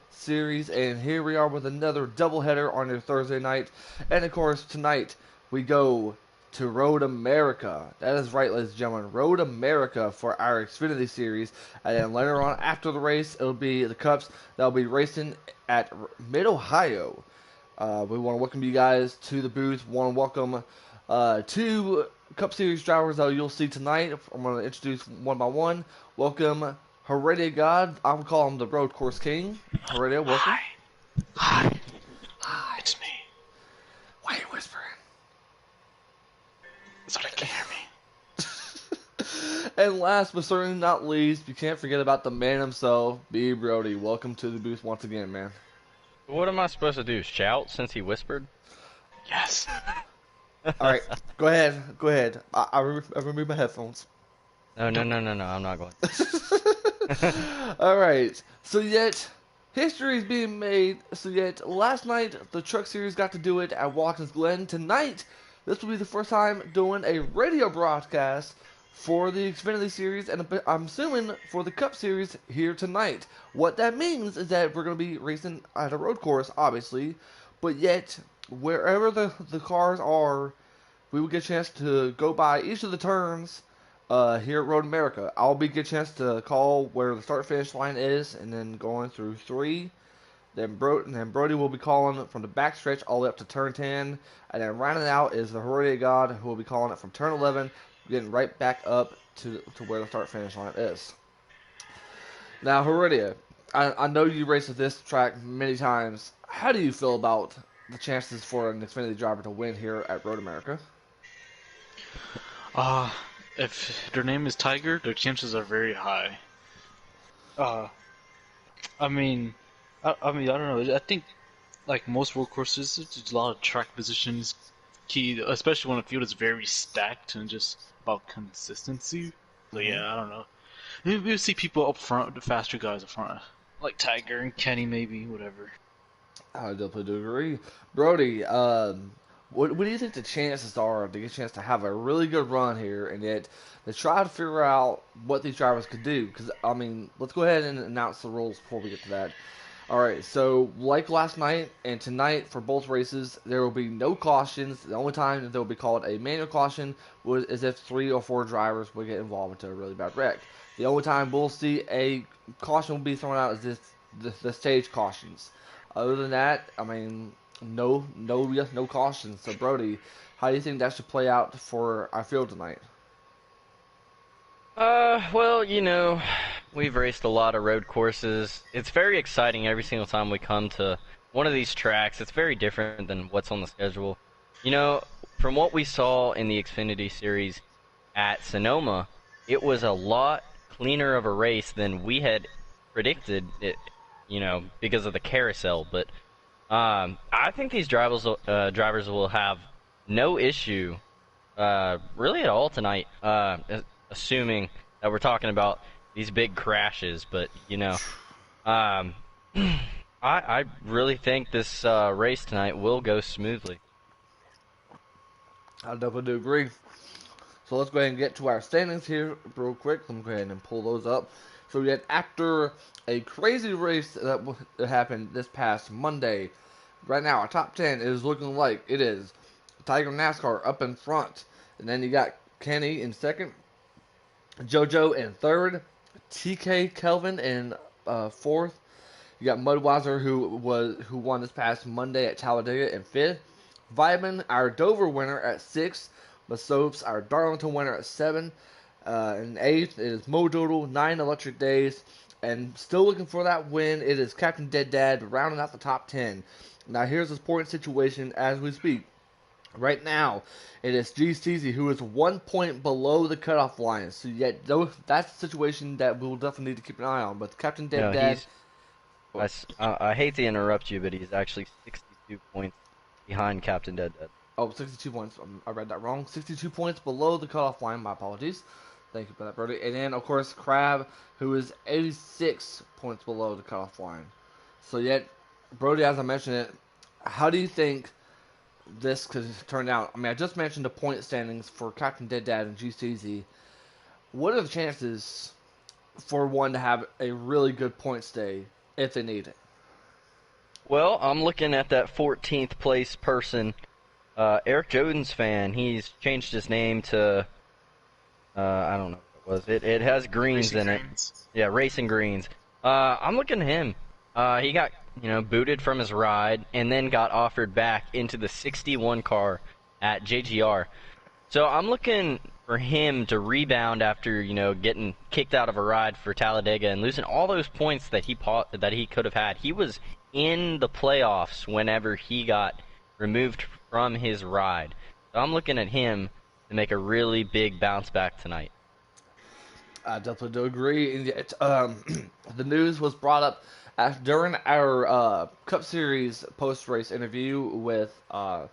Series, and here we are with another doubleheader on your Thursday night. And of course, tonight we go to Road America. That is right, ladies and gentlemen, Road America for our Xfinity Series. And then later on, after the race, it'll be the Cups that'll be racing at Mid Ohio. We want to welcome you guys to the booth. Want to welcome two Cup Series drivers that you'll see tonight. I'm going to introduce one by one. Welcome, Heredia God. I would call him the Road Course King. Heredia, welcome. Hi. Hi. Hi. It's me. Why are you whispering? So they can hear me. And last but certainly not least, you can't forget about the man himself, B. Brody. Welcome to the booth once again, man. What am I supposed to do? Shout since he whispered? Yes. All right, go ahead. Go ahead. I remove my headphones. No, I'm not going. All right. So yet, history is being made. So yet, last night the Truck Series got to do it at Watkins Glen. Tonight, this will be the first time doing a radio broadcast for the Xfinity Series, and I'm assuming for the Cup Series here tonight. What that means is that we're going to be racing at a road course, obviously, but yet wherever the cars are, we will get a chance to go by each of the turns here at Road America. I'll be get a chance to call where the start finish line is, and then going through three. Then Brody will be calling from the back stretch all the way up to turn 10, and then rounding out is the Heredia God, who will be calling it from turn 11, getting right back up to where the start finish line is. Now, Heredia, I know you raced at this track many times. How do you feel about the chances for an Xfinity driver to win here at Road America? Uh, if their name is Tiger, their chances are very high. Uh, I mean, I don't know. I think like most road courses, there's a lot of track positions key, especially when a field is very stacked and just about consistency. So Mm-hmm. yeah, I don't know. You'll see people up front, the faster guys up front, like Tiger and Kenny, maybe whatever. I definitely do agree. Brody, what do you think the chances are to get a chance to have a really good run here, and yet to try to figure out what these drivers could do? Because, I mean, let's go ahead and announce the rules before we get to that. All right, so like last night and tonight for both races, there will be no cautions. The only time that there will be called a manual caution is if 3 or 4 drivers will get involved into a really bad wreck. The only time we'll see a caution will be thrown out is the stage cautions. Other than that, I mean, no caution. So Brody, how do you think that should play out for our field tonight? Well, we've raced a lot of road courses. It's very exciting every single time we come to one of these tracks. It's very different than what's on the schedule. You know, from what we saw in the Xfinity series at Sonoma, it was a lot cleaner of a race than we had predicted it, because of the carousel. But I think these drivers will have no issue, really at all tonight. Assuming that we're talking about these big crashes, but um, I really think this race tonight will go smoothly. I definitely do agree. So let's go ahead and get to our standings here real quick. Let me go ahead and pull those up. So yet after a crazy race that happened this past Monday, right now our top 10 is looking like it is Tiger NASCAR up in front, and then you got Kenny in second, JoJo in third, TK Kelvin in fourth. You got Mudweiser who won this past Monday at Talladega in fifth. Vitamin, our Dover winner at sixth. Masopes, our Darlington winner at seven. In eighth is Mo Doodle, 9 Electric Days. And still looking for that win, it is Captain Dead Dad rounding out the top 10. Now here's this point situation as we speak. Right now, it is GCZ who is 1 point below the cutoff line. So yet, that's a situation that we'll definitely need to keep an eye on. But Captain Dead No, Dad, he's. I hate to interrupt you, but he's actually 62 points behind Captain Dead Dead. oh, 62 points. I read that wrong. 62 points below the cutoff line. My apologies. Thank you for that, Brody. And then, of course, Crab, who is 86 points below the cutoff line. So yet, Brody, as I mentioned it, how do you think this could turn out? I mean, I just mentioned the point standings for Captain Dead Dad and GCZ. What are the chances for one to have a really good point stay if they need it? Well, I'm looking at that 14th place person, Eric Jones fan. He's changed his name to I don't know what it was. It has greens Racing in it. Greens. Yeah, Racing Greens. I'm looking at him. He got, booted from his ride and then got offered back into the 61 car at JGR. So I'm looking for him to rebound after, getting kicked out of a ride for Talladega and losing all those points that he could have had. He was in the playoffs whenever he got removed from his ride. So I'm looking at him to make a really big bounce back tonight. I definitely do agree. And yet, the news was brought up during our Cup Series post race interview with, I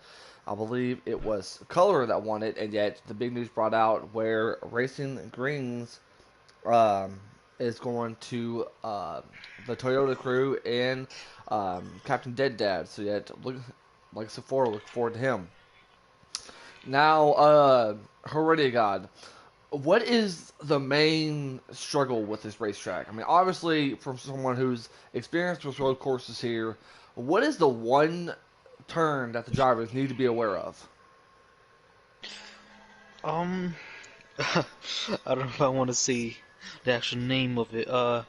believe it was Color that won it, and yet the big news brought out where Racing Greens is going to the Toyota crew and Captain Dead Dad. So yet, look forward to him. Now, Heredia God, what is the main struggle with this racetrack? I mean, obviously, from someone who's experienced with road courses here, what is the one turn that the drivers need to be aware of? Um, I don't know if I want to say the actual name of it. I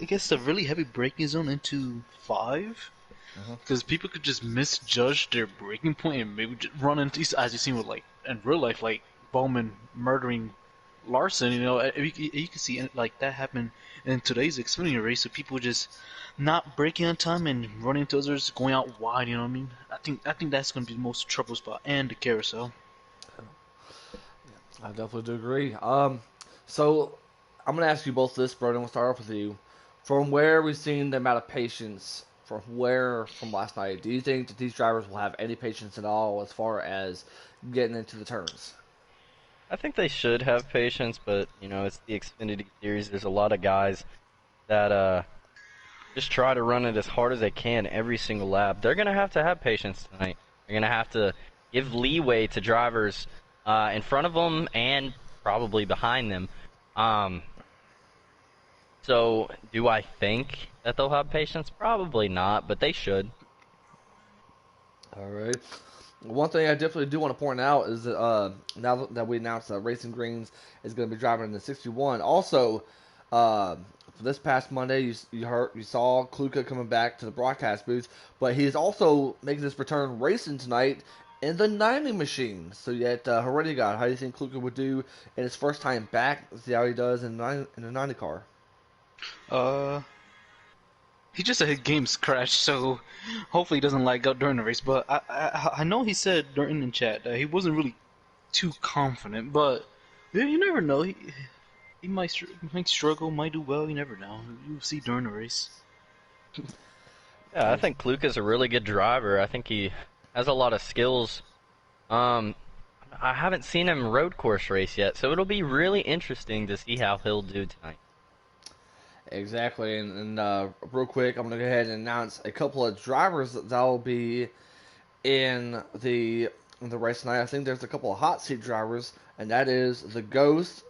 guess the really heavy braking zone into five, Uh-huh. because people could just misjudge their braking point and maybe just run into, as you've seen with like in real life, like Bowman murdering Larson. You can see like that happen in today's Xfinity race. So people just not braking on time and running into others, going out wide. You know what I mean? I think that's going to be the most trouble spot and the carousel. I definitely do agree. So I'm gonna ask you both this, bro. And we'll start off with you. From where we've seen the amount of patience from last night, do you think that these drivers will have any patience at all as far as getting into the turns? I think they should have patience, but it's the Xfinity series. There's a lot of guys that just try to run it as hard as they can every single lap. They're gonna have to have patience tonight. They're gonna have to give leeway to drivers in front of them and probably behind them. Um, so, do I think that they'll have patience? Probably not, but they should. All right. One thing I definitely do want to point out is that now that we announced that Racing Greens is going to be driving in the 61, also for this past Monday, you saw Kluka coming back to the broadcast booth, but he is also making his return racing tonight in the 90 machine. So yet, Heredia God, how do you think Kluka would do in his first time back? See how he does in the 90 car. Uh, he just said his game's crashed, so hopefully he doesn't lag out during the race. But I know he said during the chat that he wasn't really too confident, but yeah, you never know. He might struggle, might do well. You never know. You'll see during the race. Yeah, I think Kluka's a really good driver. I think he has a lot of skills. Um, I haven't seen him road course race yet, so it'll be really interesting to see how he'll do tonight. Exactly, and real quick, I'm gonna go ahead and announce a couple of drivers that will be in the race tonight. I think there's a couple of hot seat drivers, and that is the Ghost,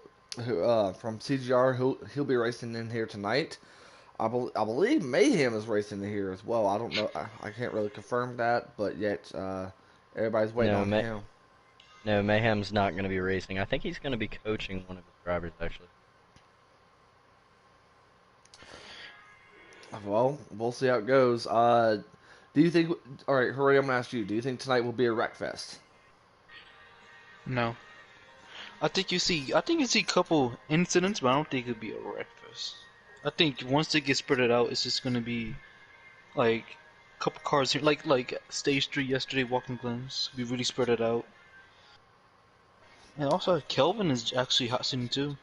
who from CGR. He'll be racing in here tonight. I believe Mayhem is racing in here as well. I don't know. I can't really confirm that, but yet everybody's waiting No, on him. no, Mayhem's not going to be racing. I think he's going to be coaching one of his drivers, actually. Well, we'll see how it goes. Do you think? All right, Hurry, I'm gonna ask you. Do you think tonight will be a wreck fest? No, I think you see a couple incidents, but I don't think it'll be a breakfast. I think once they get spread out, it's just gonna be like a couple cars here, like stage 3 yesterday, Walking Glens. We really spread it out, and also Kelvin is actually hot sitting too.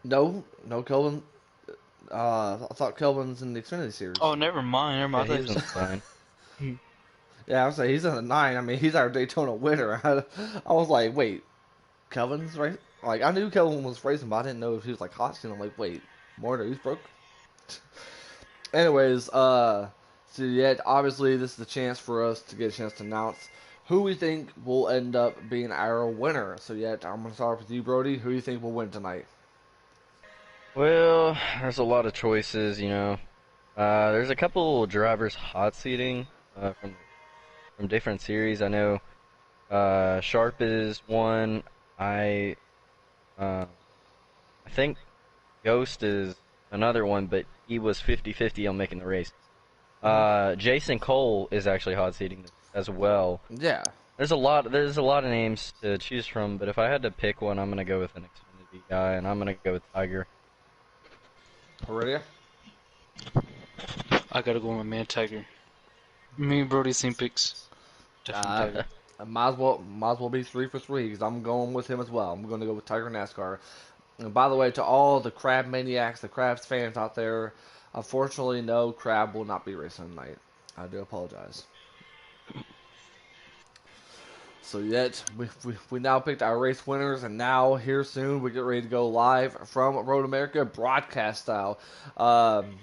No, no, Kelvin. I thought Kelvin's in the Xfinity series. Oh, never mind, never Yeah, mind. he's in the line. Yeah, I was say he's in the 9. I mean, he's our Daytona winner. I was like, wait, Kelvin's right? Like, I knew Kelvin was racing, but I didn't know if he was like hot. I'm like, wait, Mortar, he's broke. Anyways, so yet obviously this is the chance for us to get a chance to announce who we think will end up being our winner. So yet I'm gonna start with you, Brody. Who do you think will win tonight? Well, there's a lot of choices. There's a couple drivers hot seating from different series. I know Sharp is one. I uh, I think Ghost is another one, but he was 50-50 on making the race. Hmm. Jason Cole is actually hot seating as well. Yeah. There's a lot of names to choose from, but if I had to pick one, I'm gonna go with an Xfinity guy, and I'm gonna go with Tiger. Heredia? I gotta go with my man Tiger. Me and Brody same picks. Definitely Uh, Tiger. I might as well be 3 for 3 because I'm going with him as well. I'm going to go with Tiger NASCAR. And by the way, to all the crab maniacs, the crabs fans out there, unfortunately, no, crab will not be racing tonight. I do apologize. So yet we now picked our race winners, and now here soon we get ready to go live from Road America broadcast style. Um,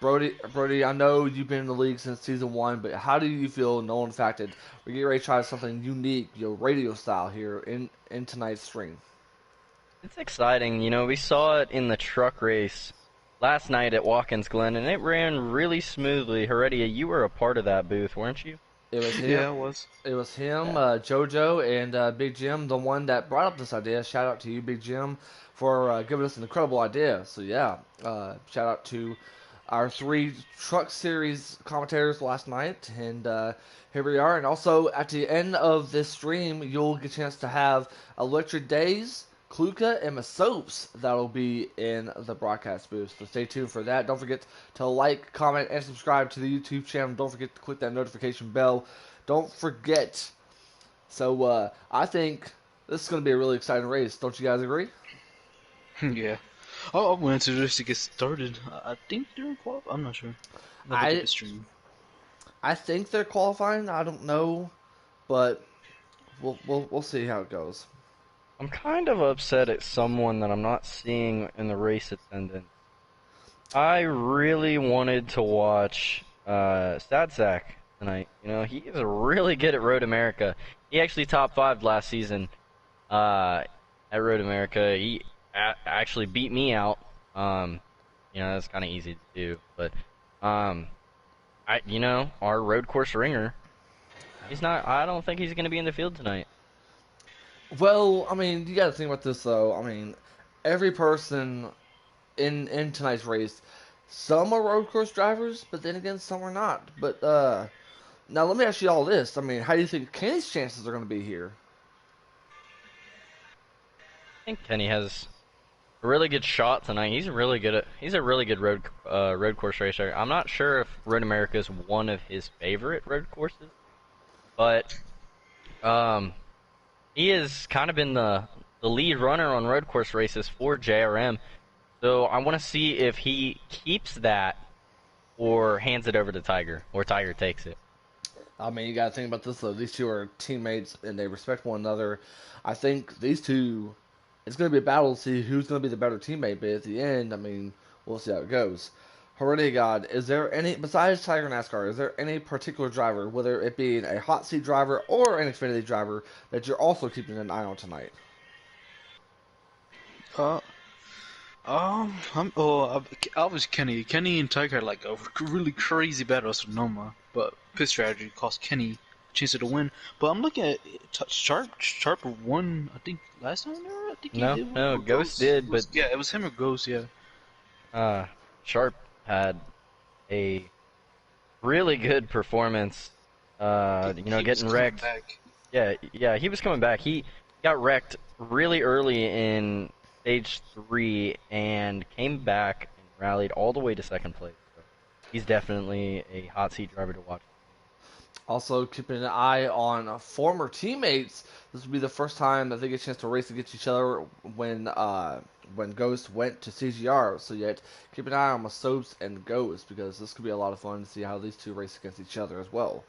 Brody, I know you've been in the league since season 1, but how do you feel knowing the fact that we get ready to try something unique, radio style here in tonight's stream? It's exciting. We saw it in the truck race last night at Watkins Glen, and it ran really smoothly. Heredia, you were a part of that booth, weren't you? It was him. Yeah, it was. It was him, JoJo, and Big Jim, the one that brought up this idea. Shout out to you, Big Jim, for giving us an incredible idea. So yeah, shout out to our 3 Truck Series commentators last night, and here we are. And also at the end of this stream, you'll get a chance to have Electric Days, Kluka, and Masopes that'll be in the broadcast booth. So stay tuned for that. Don't forget to like, comment, and subscribe to the YouTube channel. Don't forget to click that notification bell. Don't forget. So I think this is going to be a really exciting race. Don't you guys agree? Yeah. I went into this to get started. I think they're qualified. I'm not sure. Never look at I the stream. I think they're qualifying. I don't know, but we'll see how it goes. I'm kind of upset at someone that I'm not seeing in the race attendance. I really wanted to watch Sad Sack tonight. He is really good at Road America. He actually top 5 last season at Road America. He actually beat me out. That's kind of easy to do, but um, our road course ringer, he's not. I don't think he's going to be in the field tonight. Well, I mean, you got to think about this though. I mean, every person in tonight's race, some are road course drivers, but then again, some are not. But now let me ask you all this. I mean, how do you think Kenny's chances are going to be here? I think Kenny has a really good shot tonight. He's a really good road course racer. I'm not sure if Road America is one of his favorite road courses, but um, he has kind of been the lead runner on road course races for JRM. So I want to see if he keeps that or hands it over to Tiger, or Tiger takes it. I mean, you got to think about this though. These two are teammates and they respect one another. I think these two, it's going to be a battle to see who's going to be the better teammate. But at the end, I mean, we'll see how it goes. Heredia God, is there any besides Tiger NASCAR? Is there any particular driver, whether it be a hot seat driver or an Xfinity driver, that you're also keeping an eye on tonight? Uh, I was Kenny and Tiger had like a really crazy battle at Sonoma, but pit strategy cost Kenny a chance to win. But I'm looking at Sharp won. I think last time there. I think No, it was no, or Ghost did, but Yeah, it was him or Ghost. Yeah. uh, Sharp had a really good performance. He was Getting coming wrecked. back. Yeah, yeah, he was coming back. He got wrecked really early in stage 3 and came back and rallied all the way to second place. So he's definitely a hot seat driver to watch. Also, keeping an eye on former teammates. This will be the first time that they get a chance to race against each other when Ghost went to CGR. So yet, keep an eye on Masopes and Ghost because this could be a lot of fun to see how these two race against each other as well.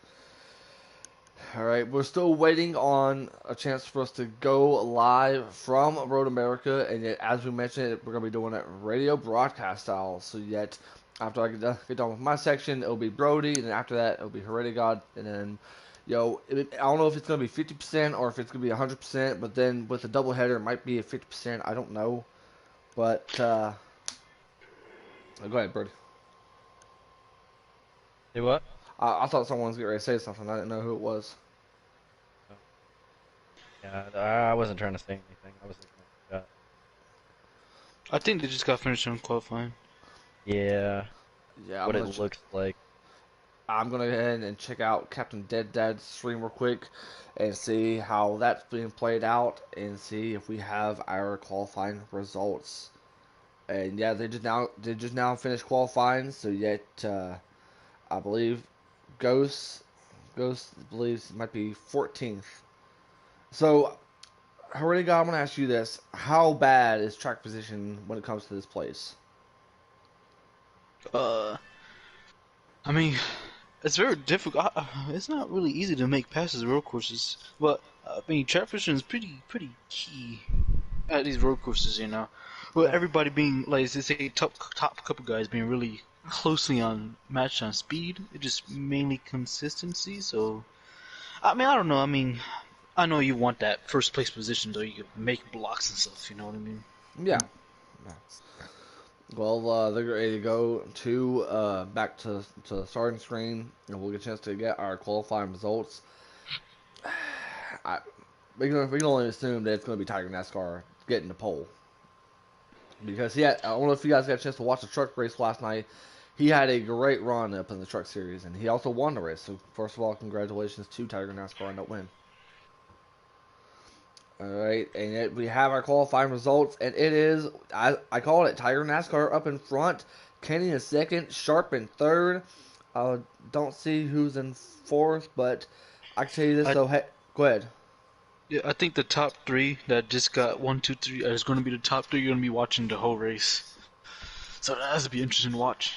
All right, we're still waiting on a chance for us to go live from Road America, and yet, as we mentioned, we're gonna be doing it radio broadcast style. So yet, after I get done with my section, it'll be Brody, and then after that, it'll be Heredia God, and then, I don't know if it's gonna be 50% or if it's gonna be 100%, but then with the doubleheader, it might be a 50%. I don't know, but go ahead, Brody. See what? I thought someone was getting ready to say something. I didn't know who it was. Oh, yeah, I wasn't trying to say anything. I was looking at the chat. I think they just got finished on qualifying. Yeah, Yeah, what it looks like. I'm gonna go ahead and check out Captain Dead Dad's stream real quick and see how that's being played out and see if we have our qualifying results. And yeah, they just now finished qualifying. So yet, I believe Ghost Ghost believes it might be 14th. So, Horriga, I'm gonna ask you this: how bad is track position when it comes to this place? Uh, I mean, it's very difficult. It's not really easy to make passes road courses, but I mean, track position is pretty key at these road courses. With Yeah, everybody being like they say, top couple guys being really closely on matched on speed. It's just mainly consistency. So I mean, I don't know. I mean, I know you want that first place position, though. You can make blocks and stuff. You know what I mean? yeah. Well, they're ready to go to back to the starting screen, and we'll get a chance to get our qualifying results. I, we can only assume that it's going to be Tiger NASCAR getting the pole because I don't know if you guys got a chance to watch the truck race last night. He had a great run up in the truck series, and he also won the race. So first of all, congratulations to Tiger NASCAR on that win. All right, and we have our qualifying results, and it is I called it Tiger NASCAR up in front, Kenny in second, Sharp in third. I don't see who's in fourth, but I can tell you this I though. Hey, go ahead. Yeah, I think the top three that just got one, two, three is going to be the top three. You're going to be watching the whole race, so that has to be interesting to watch.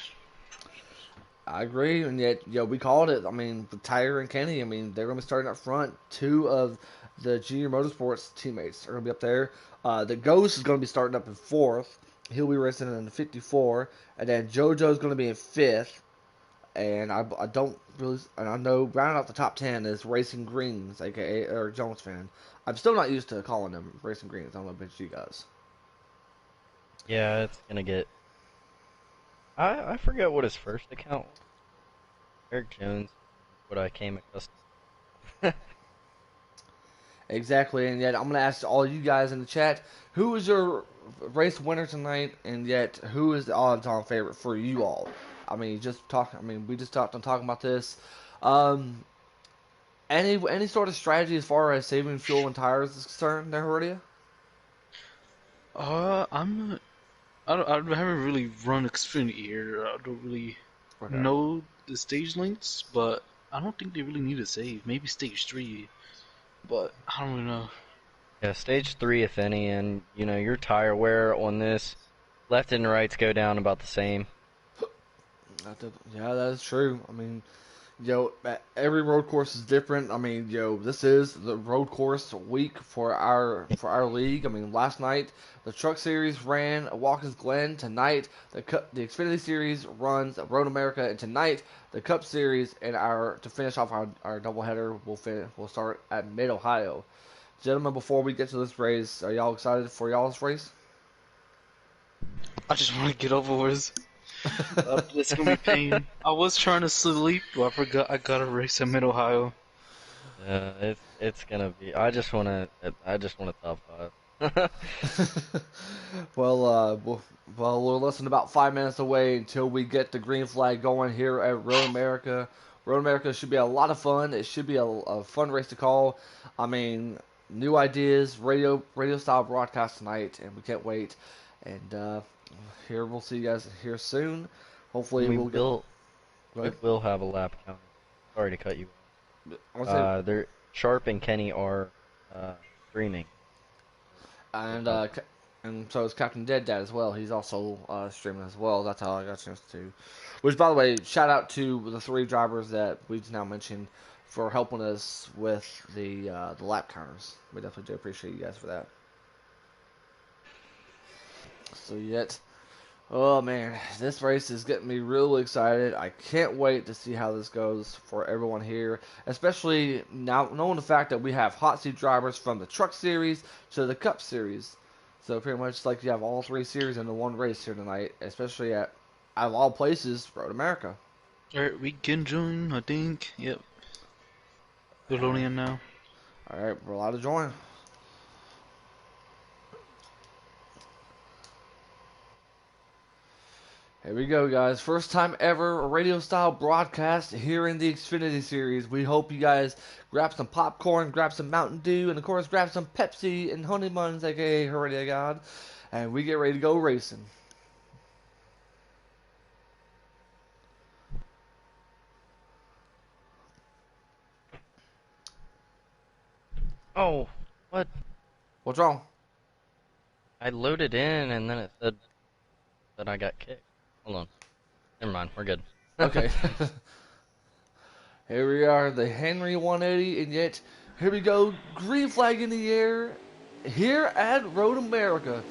I agree, and yet we called it. I mean, with Tiger and Kenny, I mean they're going to be starting up front. Two of the Junior Motorsports teammates are going to be up there. The Ghost is going to be starting up in fourth. He'll be racing in the 54, and then JoJo's going to be in fifth. And I don't really, and I know rounding out the top 10 is Racing Greens, aka Eric Jones fan. I'm still not used to calling them Racing Greens. I don't know about you guys. Yeah, it's gonna get. I forget what his first account was. Eric Jones, what I came accustomed. Exactly, and yet I'm gonna ask all you guys in the chat who is your race winner tonight, and yet who is the odds-on favorite for you all. I mean, just talk. I mean, we just talked on talking about this. Um, any sort of strategy as far as saving fuel and tires is concerned, there, Heredia? I'm not. I haven't really run Xfinity here. I don't really Okay. know the stage lengths, but I don't think they really need a save. Maybe stage three, but I don't really know. Yeah, stage three, if any, and your tire wear on this, left and rights go down about the same. Yeah, that is true. I mean, every road course is different. I mean, this is the road course week for our league. I mean, last night the Truck Series ran at Watkins Glen. Tonight the Xfinity Series runs at Road America, and tonight the Cup Series and our to finish off our doubleheader will start at Mid Ohio. Gentlemen, before we get to this race, are y'all excited for y'all's race? I just want to get over with. It's gonna be pain. I was trying to sleep, but I forgot I got a race in Mid Ohio. It's gonna be. I just wanna top five. well, we're less than about 5 minutes away until we get the green flag going here at Road America. Road America should be a lot of fun. It should be a fun race to call. I mean, new ideas, radio style broadcast tonight, and we can't wait. And here we'll see you guys here soon. Hopefully, we we'll get. will Go we ahead. will have a lap counter. Sorry to cut you I want to say, off. They're Sharp and Kenny are streaming. We'll and have uh, and so is Captain Dead Dad as well. He's also streaming as well. That's how I got a chance to. Which, by the way, shout out to the three drivers that we just now mentioned for helping us with the lap counters. We definitely do appreciate you guys for that. So yet, oh man, this race is getting me really excited. I can't wait to see how this goes for everyone here, especially now knowing the fact that we have hot seat drivers from the Truck Series to the Cup Series. So pretty much like you have all three series in the one race here tonight, especially at out of all places, Road America. Alright, we can join, I think. Yep. They're loading in now. All right, we're allowed to join. Here we go, guys. First time ever a radio style broadcast here in the Xfinity series. We hope you guys grab some popcorn, grab some Mountain Dew, and of course, grab some Pepsi and Honey Buns, aka Heredia God, and we get ready to go racing. Oh, what? What's wrong? I loaded in and then it said that I got kicked. Hold on. Never mind. We're good. Okay. Here we are, the Henry 180, and yet here we go, green flag in the air here at Road America.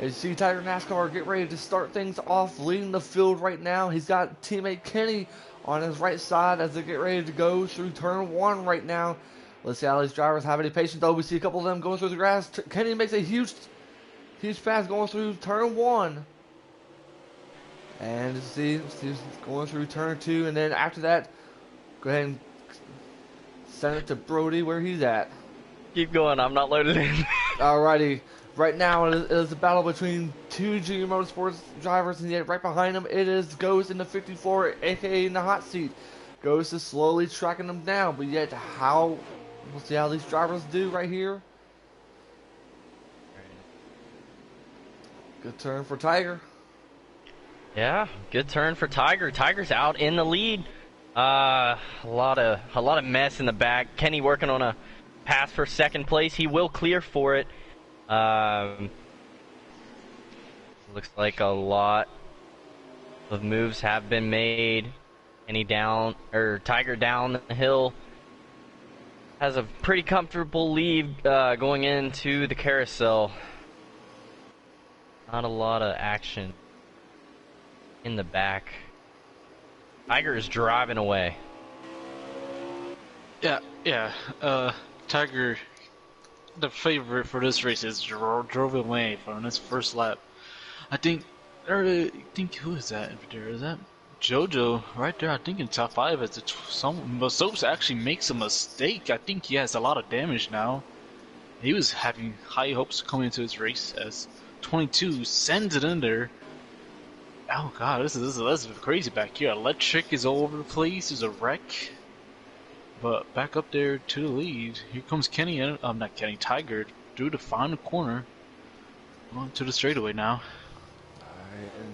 As you see Tiger NASCAR get ready to start things off, leading the field right now. He's got teammate Kenny on his right side as they get ready to go through turn one right now. Let's see how these drivers have any patience. Though we see a couple of them going through the grass. Kenny makes a huge pass going through turn one. And see going through turn two, and then after that, go ahead and send it to Brody where he's at. Keep going. I'm not loaded in. Alrighty. Right now it is a battle between two Junior Motorsports drivers, and yet right behind them it is Ghost in the 54, aka in the hot seat. Ghost is slowly tracking them down, but yet we'll see how these drivers do right here. Good turn for Tiger. Yeah, good turn for Tiger. Tiger's out in the lead. A lot of mess in the back. Kenny working on a pass for second place. He will clear for it. Looks like a lot of moves have been made. Tiger down the hill. Has a pretty comfortable lead going into the carousel. Not a lot of action in the back. Tiger is driving away. Yeah. Tiger, the favorite for this race, is drove away from this first lap. I think who is that over there? Is that JoJo right there? I think in top 5 as Soaps actually makes a mistake. I think he has a lot of damage now. He was having high hopes coming into this race as 22 sends it in there. Oh god, this is crazy back here. Electric is all over the place. There's a wreck. But back up there to the lead. Here comes Kenny. Not Kenny. Tiger through the final corner. On to the straightaway now.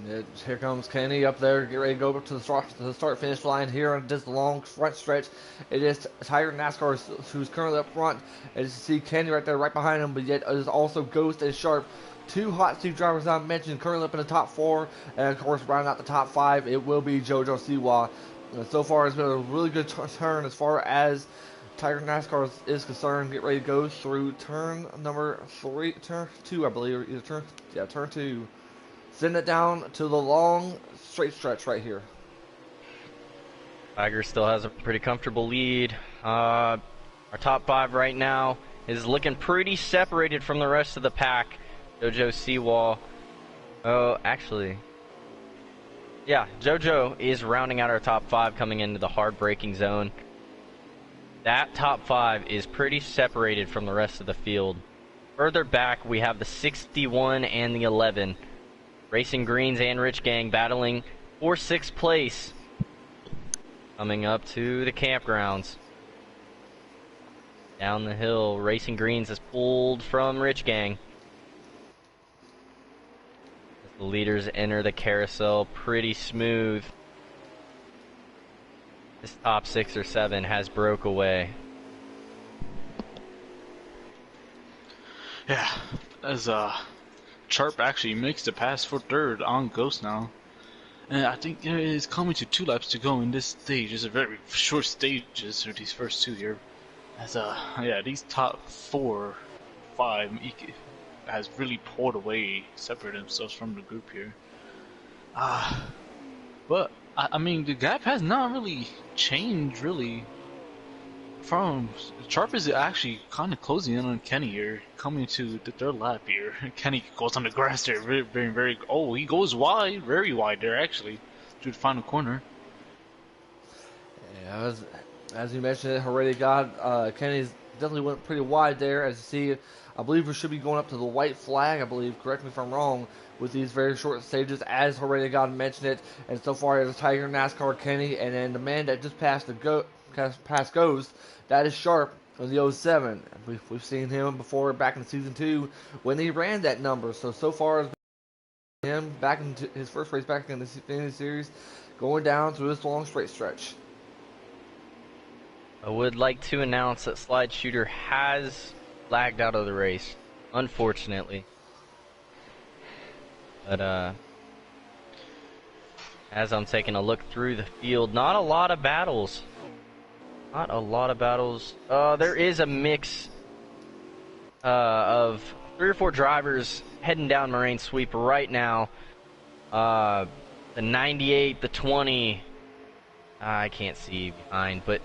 And here comes Kenny up there, get ready to go up to the start-finish line here on this long front stretch. It is Tiger NASCAR who's currently up front. As you see Kenny right there, right behind him, but yet it is also Ghost and Sharp. Two hot seat drivers I mentioned currently up in the top 4, and of course rounding out the top 5, it will be JoJo Siwa. So far it's been a really good turn as far as Tiger NASCAR is concerned. Get ready to go through turn number 3, turn 2 I believe, or turn 2. Send it down to the long straight stretch right here. Tiger still has a pretty comfortable lead. Our top 5 right now is looking pretty separated from the rest of the pack. JoJo Seawall. Oh, actually. Yeah, JoJo is rounding out our top 5 coming into the hard braking zone. That top 5 is pretty separated from the rest of the field. Further back, we have the 61 and the 11. Racing Greens and Rich Gang battling for 6th place. Coming up to the campgrounds. Down the hill, Racing Greens is pulled from Rich Gang. As the leaders enter the carousel pretty smooth. This top 6 or 7 has broke away. Yeah, as Sharp actually makes the pass for 3rd on Ghost now. And I think it is coming to 2 laps to go in this stage. It's a very short stages for these first 2 here. As these top 4, 5 has really pulled away, separated themselves from the group here. But I mean the gap has not really changed really. From Sharp is actually kind of closing in on Kenny here, coming to the 3rd lap here. Kenny goes on the grass there, very. Oh, he goes wide, very wide there actually, to the final corner. As you mentioned, Heredia God, Kenny's definitely went pretty wide there. As you see, I believe we should be going up to the white flag. I believe, correct me if I'm wrong, with these very short stages, as Heredia God mentioned it. And so far, as Tiger, NASCAR, Kenny, and then the man that just passed past Ghost, that is Sharp in the '07. We've seen him before back in season 2 when he ran that number. So far, it's been him back into his first race back in the Xfinity series, going down through this long straight stretch. I would like to announce that Slide Shooter has lagged out of the race, unfortunately. But, as I'm taking a look through the field, not a lot of battles. Not a lot of battles. There is a mix of 3 or 4 drivers heading down Moraine Sweep right now. The 98, the 20, I can't see behind, but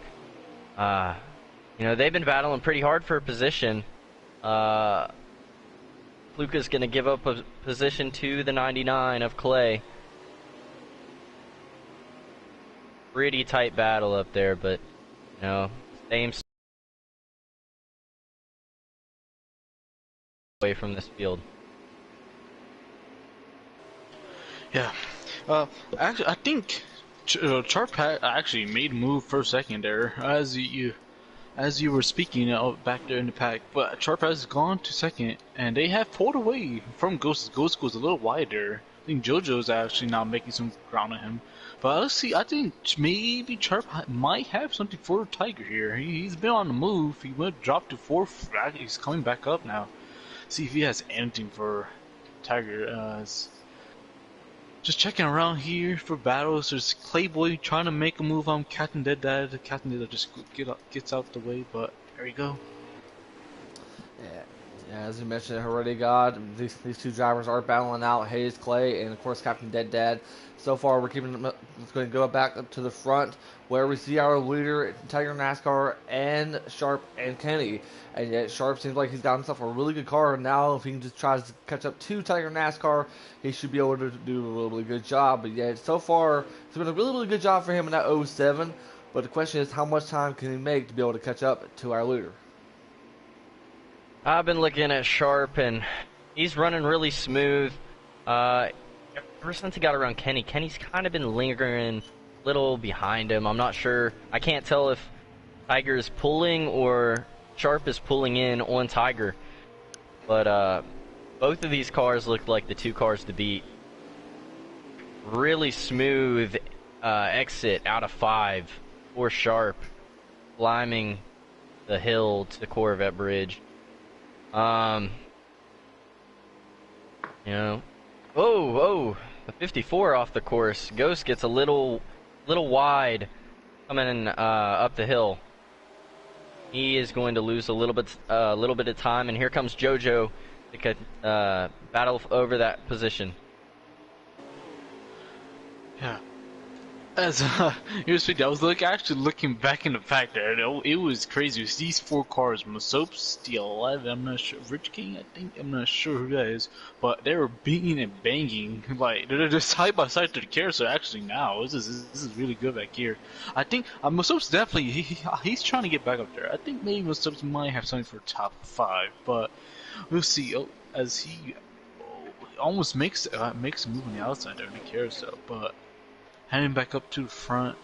you know, they've been battling pretty hard for a position. Luca's going to give up a position to the 99 of Clay. Pretty tight battle up there, but, you know, same away from this field. Yeah. Actually, I think Sharp actually made a move for a second there, as you were speaking back there in the pack. But Sharp has gone to second, and they have pulled away from Ghost. Ghost goes a little wider. I think JoJo's actually now making some ground on him. But let's see, I think maybe Sharp might have something for Tiger here. He's been on the move. He went dropped to 4th. He's coming back up now. See if he has anything for Tiger. Just checking around here for battles. There's Clayboy trying to make a move on Captain Dead Dad. Captain Dead just gets out the way, but there you go. Yeah, as you mentioned, Heredia God, these 2 drivers are battling out, Hayes Clay and of course Captain Dead Dad. So far, we're keeping them. It's going to go back up to the front where we see our leader, Tiger NASCAR, and Sharp and Kenny. And yet Sharp seems like he's got himself a really good car. Now, if he can just try to catch up to Tiger NASCAR, he should be able to do a really good job. But yet, so far, it's been a really good job for him in that '07. But the question is, how much time can he make to be able to catch up to our leader? I've been looking at Sharp, and he's running really smooth. Ever since he got around Kenny, Kenny's kind of been lingering a little behind him. I'm not sure. I can't tell if Tiger is pulling or Sharp is pulling in on Tiger. But both of these cars look like the 2 cars to beat. Really smooth exit out of 5 for Sharp, climbing the hill to Corvette Bridge. You know, oh, the 54 off the course. Ghost gets a little wide coming up the hill. He is going to lose a little bit of time, and here comes JoJo to battle over that position. Yeah. As you were speaking, I was actually looking back in the fact there. It was crazy. It was these 4 cars. Masopes, the 11, I'm not sure. Rich King, I think. I'm not sure who that is. But they were beating and banging. Like, they're just side by side to the carousel actually now. This is really good back here. I think Masopes definitely, he's trying to get back up there. I think maybe Masopes might have something for top 5. But we'll see. As he almost makes a move on the outside there in the carousel. But heading back up to the front.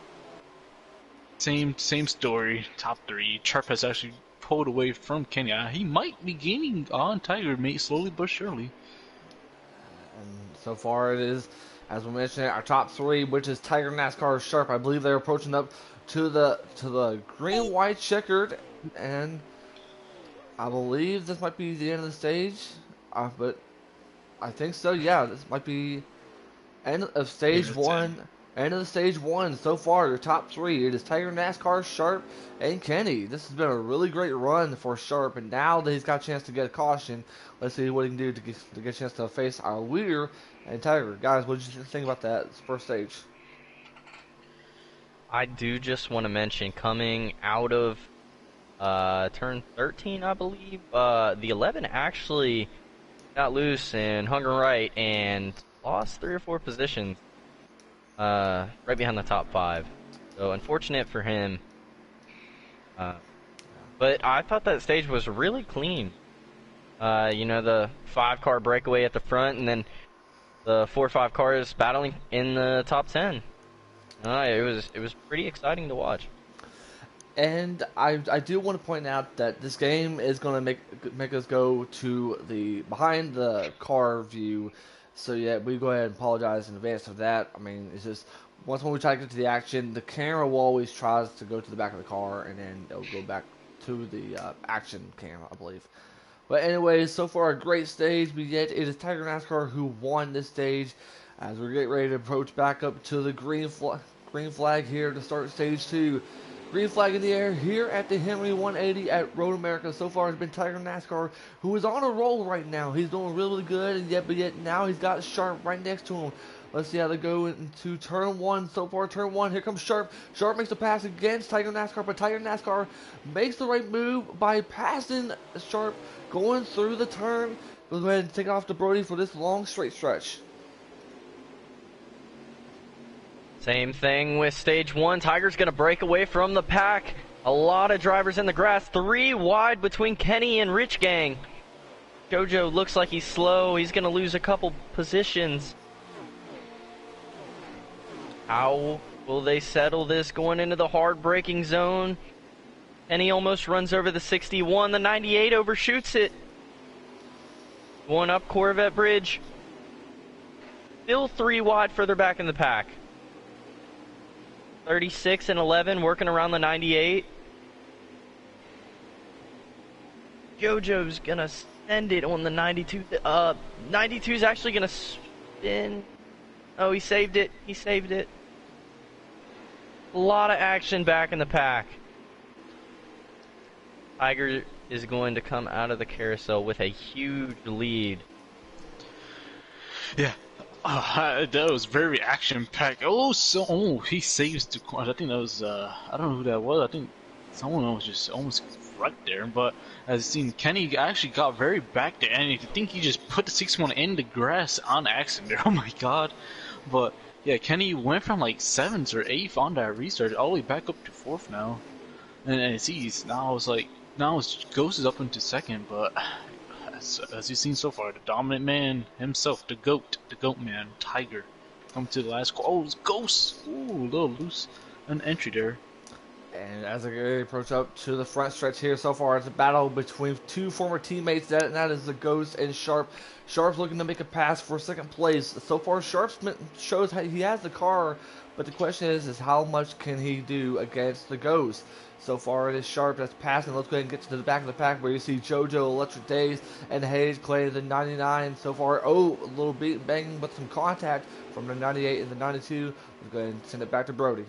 Same story. Top 3. Sharp has actually pulled away from Kenny. He might be gaining on Tiger, mate, slowly but surely. And so far, it is, as we mentioned, our top 3, which is Tiger, NASCAR, Sharp. I believe they're approaching up to the green, white, checkered, and I believe this might be the end of the stage. But I think so. Yeah, this might be end of stage 1. End of the stage 1 so far. Your top 3. It is Tiger, NASCAR, Sharp, and Kenny. This has been a really great run for Sharp, and now that he's got a chance to get a caution, let's see what he can do to get a chance to face our leader and Tiger. Guys, what did you think about that first stage? I do just want to mention, coming out of turn 13, I believe, the 11 actually got loose and hung right and lost 3 or 4 positions right behind the top 5. So unfortunate for him. But I thought that stage was really clean. You know, the 5-car breakaway at the front, and then the 4 or 5 cars battling in the top 10. It was pretty exciting to watch. And I do want to point out that this game is going to make us go to the behind the car view. So yeah, we go ahead and apologize in advance for that. I mean, it's just once when we try to get to the action, the camera will always tries to go to the back of the car, and then it'll go back to the action camera, I believe. But anyways, so far a great stage, but yet it is Tiger NASCAR who won this stage. As we're getting ready to approach back up to the green flag here to start stage 2. Green flag in the air here at the Henry 180 at Road America. So far, it's been Tiger NASCAR, who is on a roll right now. He's doing really good, and but yet now he's got Sharp right next to him. Let's see how they go into turn 1. So far, turn 1, here comes Sharp. Sharp makes the pass against Tiger NASCAR, but Tiger NASCAR makes the right move by passing Sharp, going through the turn. We'll go ahead and take off to Brody for this long straight stretch. Same thing with stage 1. Tiger's going to break away from the pack. A lot of drivers in the grass. 3 wide between Kenny and Rich Gang. JoJo looks like he's slow. He's going to lose a couple positions. How will they settle this going into the hard braking zone? Kenny almost runs over the 61. The 98 overshoots it. Going up Corvette Bridge. Still 3 wide further back in the pack. 36 and 11 working around the 98. JoJo's gonna send it on the 92. 92's actually gonna spin. Oh, he saved it. He saved it. A lot of action back in the pack. Tiger is going to come out of the carousel with a huge lead. Yeah. That was very action-packed. He saves the corner. I think that was, I don't know who that was. I think someone was just almost right there. But as seen, Kenny actually got very back there, and I think he just put the 6-1 in the grass on accident there. Oh my god. But yeah, Kenny went from like 7th or 8th on that restart all the way back up to 4th now. And see, now Ghost is up into 2nd, but as you've seen so far, the dominant man himself, the goat man, Tiger, come to the last call. Oh, it's Ghost! Ooh, a little loose an entry there. And as I approach up to the front stretch here, so far it's a battle between 2 former teammates. That is the Ghost and Sharp. Sharp's looking to make a pass for 2nd place. So far, Sharp shows how he has the car, but the question is how much can he do against the Ghost? So far, it is Sharp that's passing. Let's go ahead and get to the back of the pack where you see JoJo, Electric Days, and Hayes claiming the 99 so far. Oh, a little beat banging, but some contact from the 98 and the 92. Let's go ahead and send it back to Brody.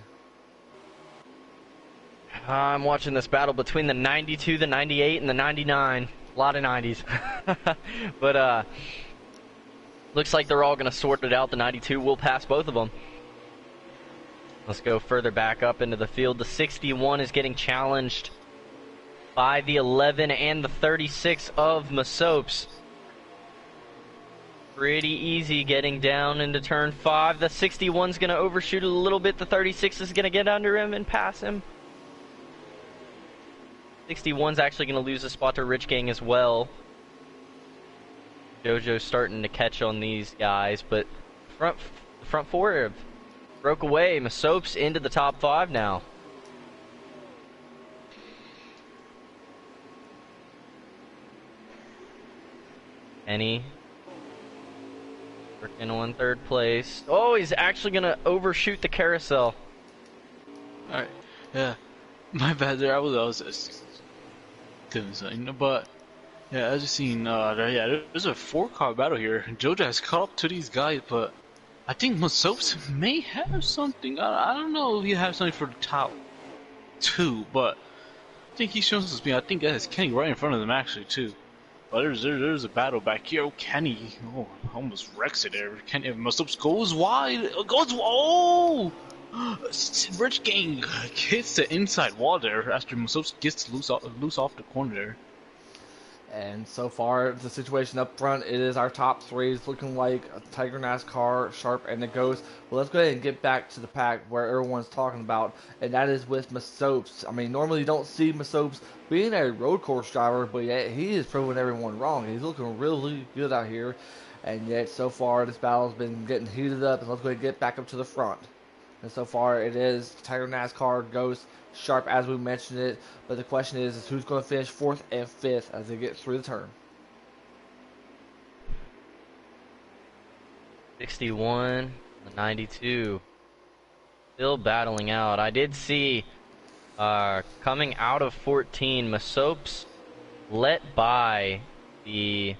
I'm watching this battle between the 92, the 98, and the 99. A lot of 90s. But, looks like they're all going to sort it out. The 92 will pass both of them. Let's go further back up into the field. The 61 is getting challenged by the 11 and the 36 of Masopes. Pretty easy getting down into turn 5. The 61's going to overshoot a little bit. The 36 is going to get under him and pass him. 61's actually going to lose a spot to Rich Gang as well. JoJo's starting to catch on these guys, but front 4 have broke away. Masopes into the top 5 now. Kenny working on 3rd place. Oh, he's actually going to overshoot the carousel. Alright, yeah. My bad there. I was but yeah, as you've seen, there's a 4-car battle here. JoJo has caught up to these guys, but I think Masopes may have something. I don't know if he has something for the top 2, but I think he shows us speed. I think that is Kenny right in front of them actually too. But there's a battle back here. Oh, Kenny, almost wrecks it there. Kenny Masopes goes wide. Rich Gang hits the inside wall there after Masopes gets loose off the corner there. And so far, the situation up front, it is our top three. It's looking like Tiger NASCAR, Sharp, and the Ghost. Well, let's go ahead and get back to the pack where everyone's talking about, and that is with Masopes. I mean, normally you don't see Masopes being a road course driver, but yet he is proving everyone wrong. He's looking really good out here, and yet so far this battle's been getting heated up, and let's go ahead and get back up to the front. And so far, it is Tiger NASCAR, Ghost, Sharp, as we mentioned it. But the question is who's going to finish fourth and fifth as they get through the turn. 61, the 92. Still battling out. I did see coming out of 14, Masopes let by the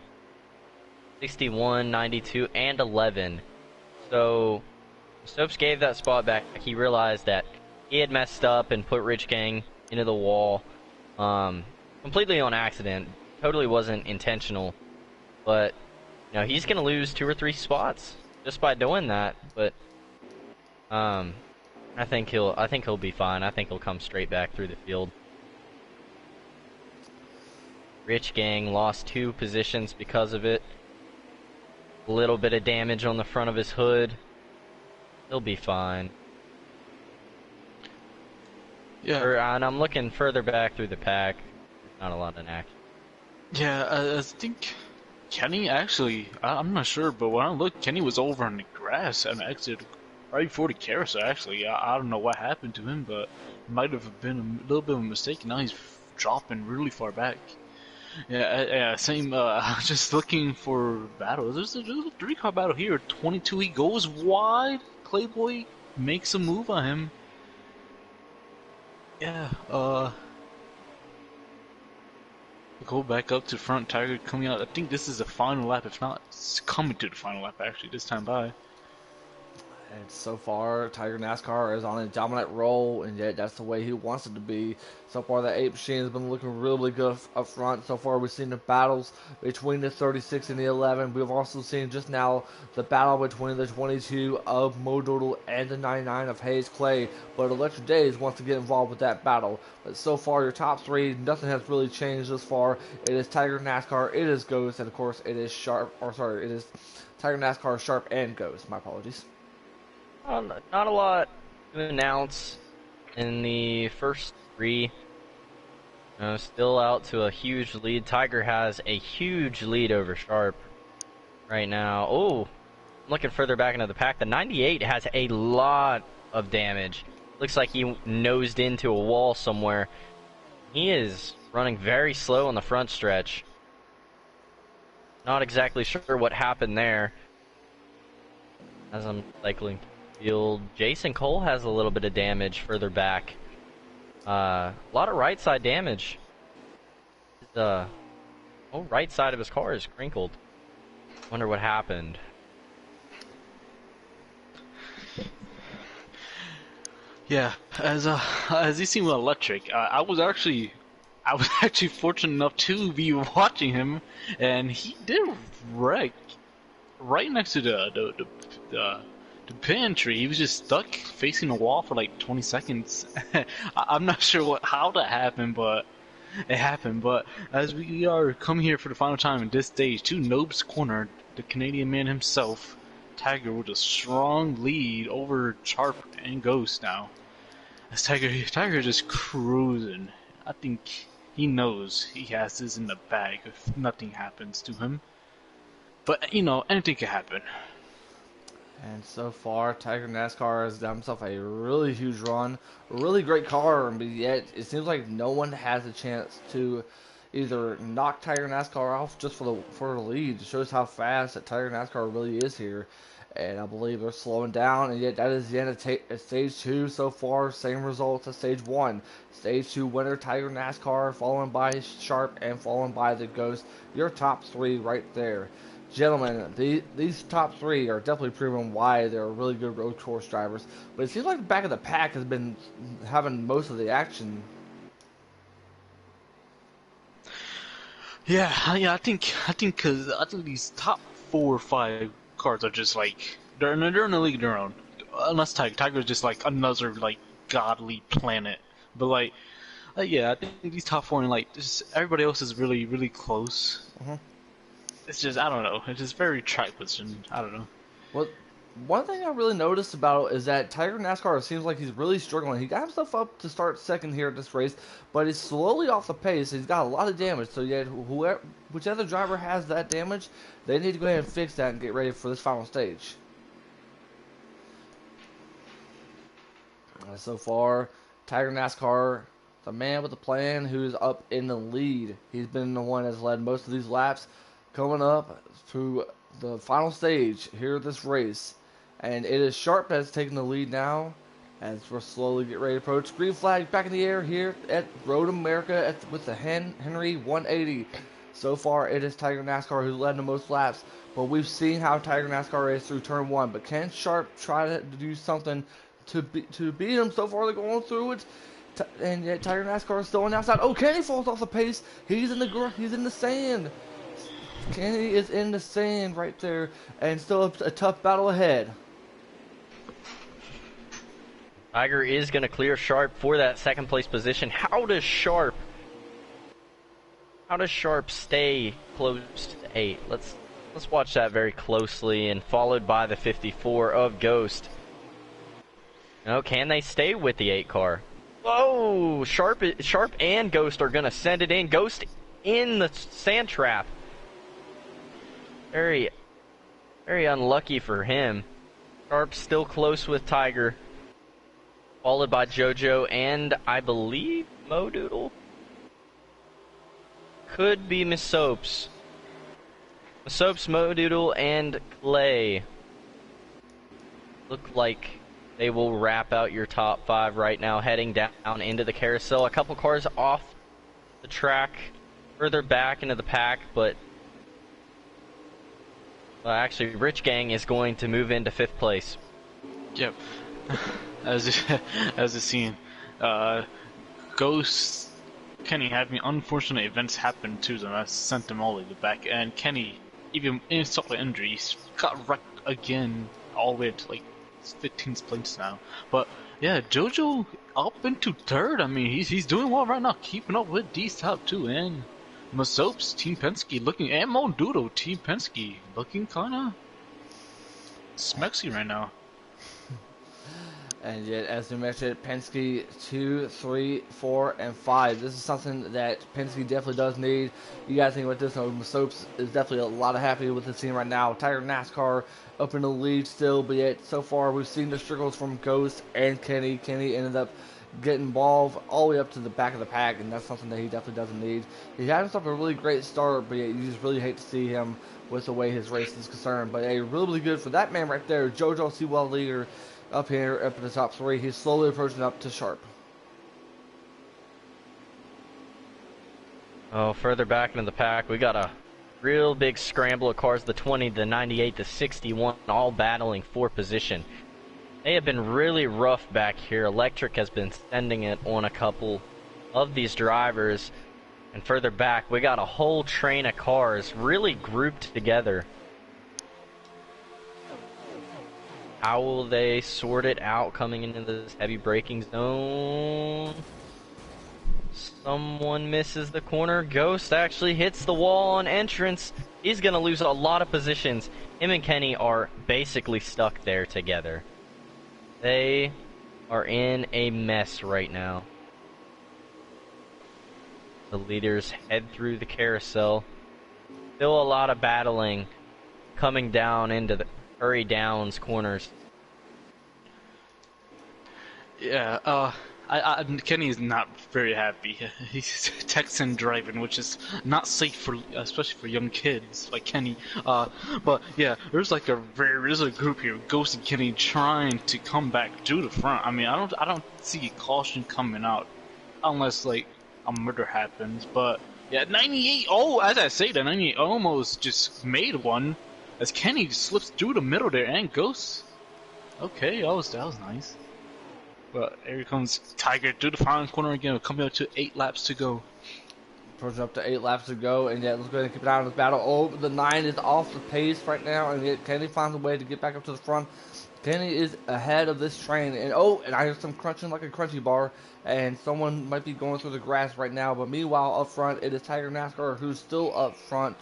61, 92, and 11. So Stopes gave that spot back. He realized that he had messed up and put Rich Gang into the wall completely on accident. Totally wasn't intentional. But you know, he's gonna lose 2 or 3 spots just by doing that. But I think he'll be fine. I think he'll come straight back through the field. Rich Gang lost 2 positions because of it. A little bit of damage on the front of his hood. He'll be fine. Yeah. And I'm looking further back through the pack. Not a lot of action. Yeah, I think Kenny actually, I'm not sure, but when I looked, Kenny was over on the grass and exited right before the carousel, actually. I don't know what happened to him, but it might have been a little bit of a mistake. Now he's dropping really far back. Yeah, same, just looking for battles. There's a 3-car battle here. 22, he goes wide. Clayboy makes a move on him. Yeah, go back up to front. Tiger coming out. I think this is the final lap. If not, it's coming to the final lap actually this time by. And so far, Tiger NASCAR is on a dominant roll, and yet that's the way he wants it to be. So far, the 8 machine has been looking really good up front. So far, we've seen the battles between the 36 and the 11. We've also seen just now the battle between the 22 of Mo Doodle and the 99 of Hayes Clay. But Electric Days wants to get involved with that battle. But so far, your top 3, nothing has really changed thus far. It is Tiger NASCAR, it is Ghost, and of course, it is Sharp. Or sorry, it is Tiger NASCAR, Sharp, and Ghost. My apologies. Not a lot to announce in the first 3. Still out to a huge lead. Tiger has a huge lead over Sharp right now. Oh, looking further back into the pack. The 98 has a lot of damage. Looks like he nosed into a wall somewhere. He is running very slow on the front stretch. Not exactly sure what happened there. As I'm cycling field, Jason Cole has a little bit of damage further back. A lot of right side damage. The whole right side of his car is crinkled. Wonder what happened. Yeah, as you see with Electric, I was actually fortunate enough to be watching him, and he did wreck right next to the pantry. He was just stuck facing the wall for like 20 seconds. I'm not sure how that happened, but it happened. But as we are coming here for the final time in this stage, to Nobe's corner, the Canadian man himself, Tiger, with a strong lead over Sharp and Ghost now. As Tiger just cruising. I think he knows he has this in the bag if nothing happens to him. But, you know, anything can happen. And so far, Tiger NASCAR has done himself a really huge run. A really great car, but yet it seems like no one has a chance to either knock Tiger NASCAR off just for the lead. It shows how fast that Tiger NASCAR really is here. And I believe they're slowing down, and yet that is the end of Stage 2 so far. Same results as Stage 1. Stage 2 winner, Tiger NASCAR, followed by Sharp, and followed by the Ghost. Your top 3 right there. Gentlemen, these top 3 are definitely proving why they're really good road course drivers. But it seems like the back of the pack has been having most of the action. Yeah, I think these top 4 or 5 cars are just like they're in a league of their own. Unless Tiger's just like another like godly planet. But like Yeah, I think these top four and like just everybody else is really really close. Mhm. It's just I don't know. It's just very track position. I don't know. Well, one thing I really noticed about is that Tiger NASCAR seems like he's really struggling. He got himself up to start second here at this race, but he's slowly off the pace. He's got a lot of damage. So yet, whoever, whichever driver has that damage, they need to go ahead and fix that and get ready for this final stage. So far, Tiger NASCAR, the man with the plan, who's up in the lead. He's been the one that's led most of these laps, coming up to the final stage here of this race. And it is Sharp that's taking the lead now as we're slowly getting ready to approach. Green flag back in the air here at Road America with the Henry 180. So far, it is Tiger NASCAR who's led the most laps, but we've seen how Tiger NASCAR races through turn one. But can Sharp try to do something to beat him? So far, they're going through it, and yet Tiger NASCAR is still on the outside. Oh, Kenny falls off the pace. He's in the sand. Kenny is in the sand right there, and still a tough battle ahead. Tiger is going to clear Sharp for that second place position. How does Sharp stay close to 8? Let's watch that very closely, and followed by the 54 of Ghost. No, can they stay with the 8 car? Whoa! Sharp and Ghost are going to send it in. Ghost in the sand trap. Very, very unlucky for him. Sharp still close with Tiger, followed by JoJo and I believe Mo Doodle. Could be Miss Soaps. Miss Soaps, Mo Doodle, and Clay. Look like they will wrap out your top 5 right now, heading down into the carousel. A couple cars off the track, further back into the pack, but actually, Rich Gang is going to move into 5th place. Yep. As a scene, Ghost, Kenny having unfortunate events happen to them. I sent them all in the back, and Kenny, even insult the injuries, got wrecked again, all the way to like 15th place now. But yeah, JoJo up into 3rd. I mean, he's doing well right now, keeping up with these top 2, and Masopes, Team Penske looking, and Mo Doodle, Team Penske looking kinda smexy right now. And yet, as we mentioned, Penske 2, 3, 4, and 5. This is something that Penske definitely does need. You guys think about this? Soaps is definitely a lot of happy with the team right now. Tiger NASCAR up in the lead still, but yet so far we've seen the struggles from Ghost and Kenny. Kenny ended up getting involved all the way up to the back of the pack, and that's something that he definitely doesn't need. He had himself a really great start, but yet you just really hate to see him with the way his race is concerned. But really, really good for that man right there, JoJo Sewell leader. Up here, up in the top 3, he's slowly approaching up to Sharp. Oh, further back into the pack, we got a real big scramble of cars, the 20, the 98, the 61, all battling for position. They have been really rough back here. Electric has been sending it on a couple of these drivers. And further back, we got a whole train of cars really grouped together. How will they sort it out coming into this heavy braking zone? Someone misses the corner. Ghost actually hits the wall on entrance. He's going to lose a lot of positions. Him and Kenny are basically stuck there together. They are in a mess right now. The leaders head through the carousel. Still a lot of battling coming down into the Hurry Downs corners. Yeah, Kenny is not very happy. He's Texan driving, which is not safe for, especially for young kids like Kenny. But yeah, there's a group here, Ghost and Kenny, trying to come back to the front. I mean, I don't see a caution coming out unless like a murder happens. But yeah, 98. Oh, as I say, the 98 almost just made one. As Kenny slips through the middle there, and Ghost. Okay, that was nice. But here comes Tiger through the final corner again, coming up to 8 laps to go. Approaching up to 8 laps to go, and yet let's go ahead and keep it out of this battle. Oh, the 9 is off the pace right now, and yet Kenny finds a way to get back up to the front. Kenny is ahead of this train, and I hear some crunching like a crunchy bar, and someone might be going through the grass right now. But meanwhile, up front, it is Tiger NASCAR who's still up front,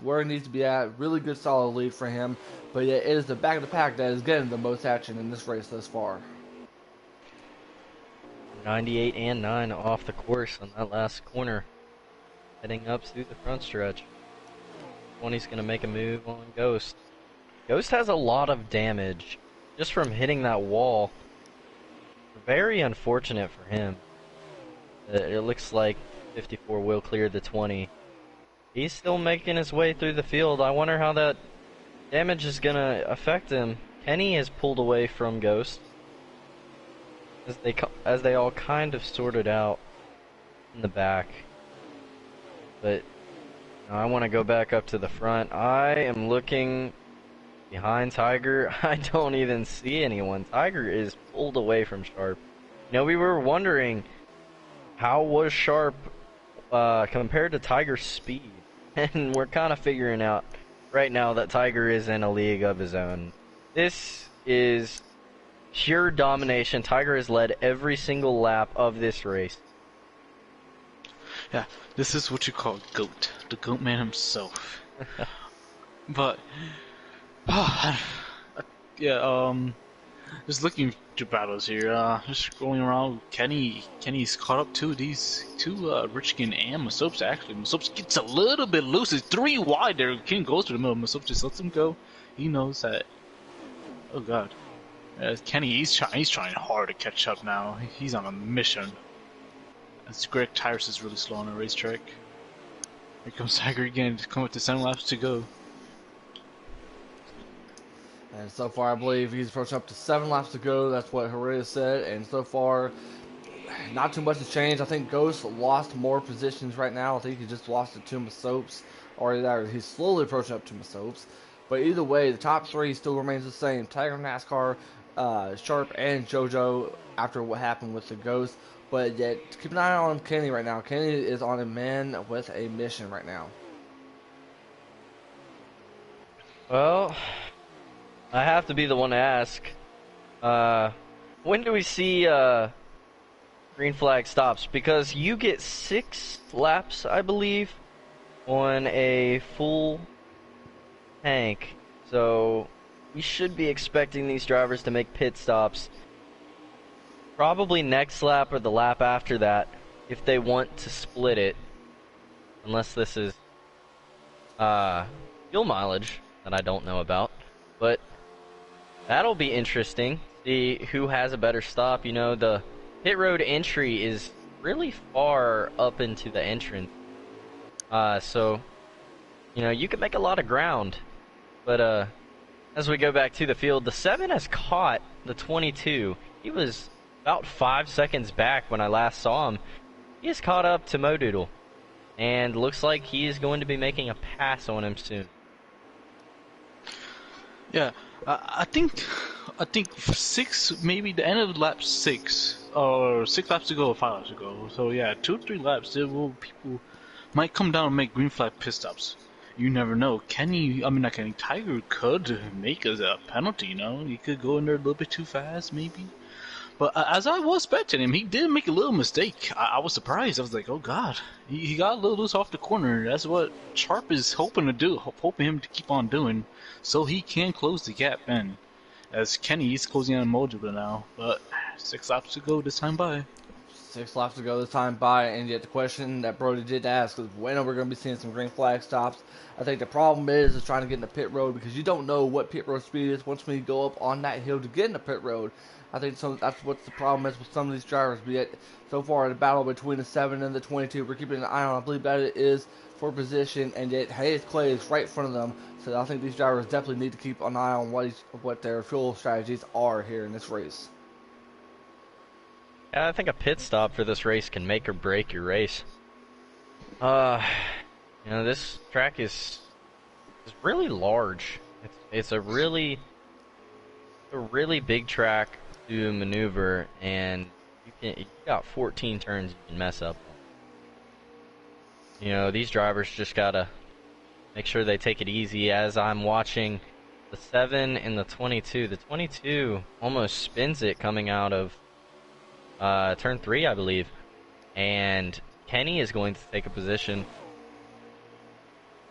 where he needs to be at. Really good, solid lead for him. But yeah, it is the back of the pack that is getting the most action in this race thus far. 98 and 9 off the course on that last corner, heading up through the front stretch. 20's going to make a move on Ghost. Ghost has a lot of damage just from hitting that wall. Very unfortunate for him. It looks like 54 will clear the 20. He's still making his way through the field. I wonder how that damage is going to affect him. Kenny has pulled away from Ghost as they all kind of sorted out in the back. But I want to go back up to the front. I am looking behind Tiger. I don't even see anyone. Tiger is pulled away from Sharp. You know, we were wondering how was Sharp compared to Tiger's speed, and we're kind of figuring out right now that Tiger is in a league of his own. This is pure domination. Tiger has led every single lap of this race. Yeah, this is what you call GOAT, the GOAT man himself. But yeah, just looking through battles here, just going around. Kenny's caught up to these two, Richkin and Masopes. Actually, Masopes gets a little bit loose. It's 3 wide there. Kenny goes to the middle. Masopes just lets him go. He knows that. Oh God, Kenny, he's trying hard to catch up now. He's on a mission. As Greg Tyrus is really slow on the racetrack. Here comes Tiger again to come up to 7 laps to go. And so far, I believe he's approaching up to 7 laps to go. That's what Herrera said. And so far, not too much has changed. I think Ghost lost more positions right now. I think he just lost it to Masopes. Or he's slowly approaching up to Masopes. But either way, the top 3 still remains the same. Tiger NASCAR, Sharp, and JoJo after what happened with the Ghost. But yet, keep an eye on Kenny right now. Kenny is on a man with a mission right now. Well, I have to be the one to ask. When do we see green flag stops? Because you get 6 laps, I believe, on a full tank. So we should be expecting these drivers to make pit stops probably next lap or the lap after that if they want to split it. Unless this is fuel mileage that I don't know about. But that'll be interesting. See who has a better stop. You know, the pit road entry is really far up into the entrance. So, you know, you can make a lot of ground. But as we go back to the field, the 7 has caught the 22. He was about 5 seconds back when I last saw him. He is caught up to Modoodle. And looks like he is going to be making a pass on him soon. Yeah, I think 6, maybe the end of lap 6, or 6 laps to go, or 5 laps to go. So yeah, 2 or 3 laps, people might come down and make green flag pit stops. You never know. Tiger could make a penalty. You know, he could go in there a little bit too fast, maybe. But as I was expecting him, he did make a little mistake. I was surprised. I was like, oh God, he got a little loose off the corner. That's what Sharp is hoping to do, hoping him to keep on doing, so he can close the gap in. As Kenny is closing on Mojo now, but 6 laps to go this time by. 6 laps to go this time by, and yet the question that Brody did ask is when are we going to be seeing some green flag stops? I think the problem is trying to get in the pit road because you don't know what pit road speed is once we go up on that hill to get in the pit road. I think that's what the problem is with some of these drivers. But yet, so far, the battle between the 7 and the 22, we're keeping an eye on. I believe that it is for position, and yet Hayes Clay is right in front of them. So I think these drivers definitely need to keep an eye on what their fuel strategies are here in this race. Yeah, I think a pit stop for this race can make or break your race. You know, this track is really large. It's a really big track to maneuver, and you got 14 turns you can mess up. You know, these drivers just gotta make sure they take it easy. As I'm watching the 7 and the 22. The 22 almost spins it coming out of turn 3, I believe. And Kenny is going to take a position.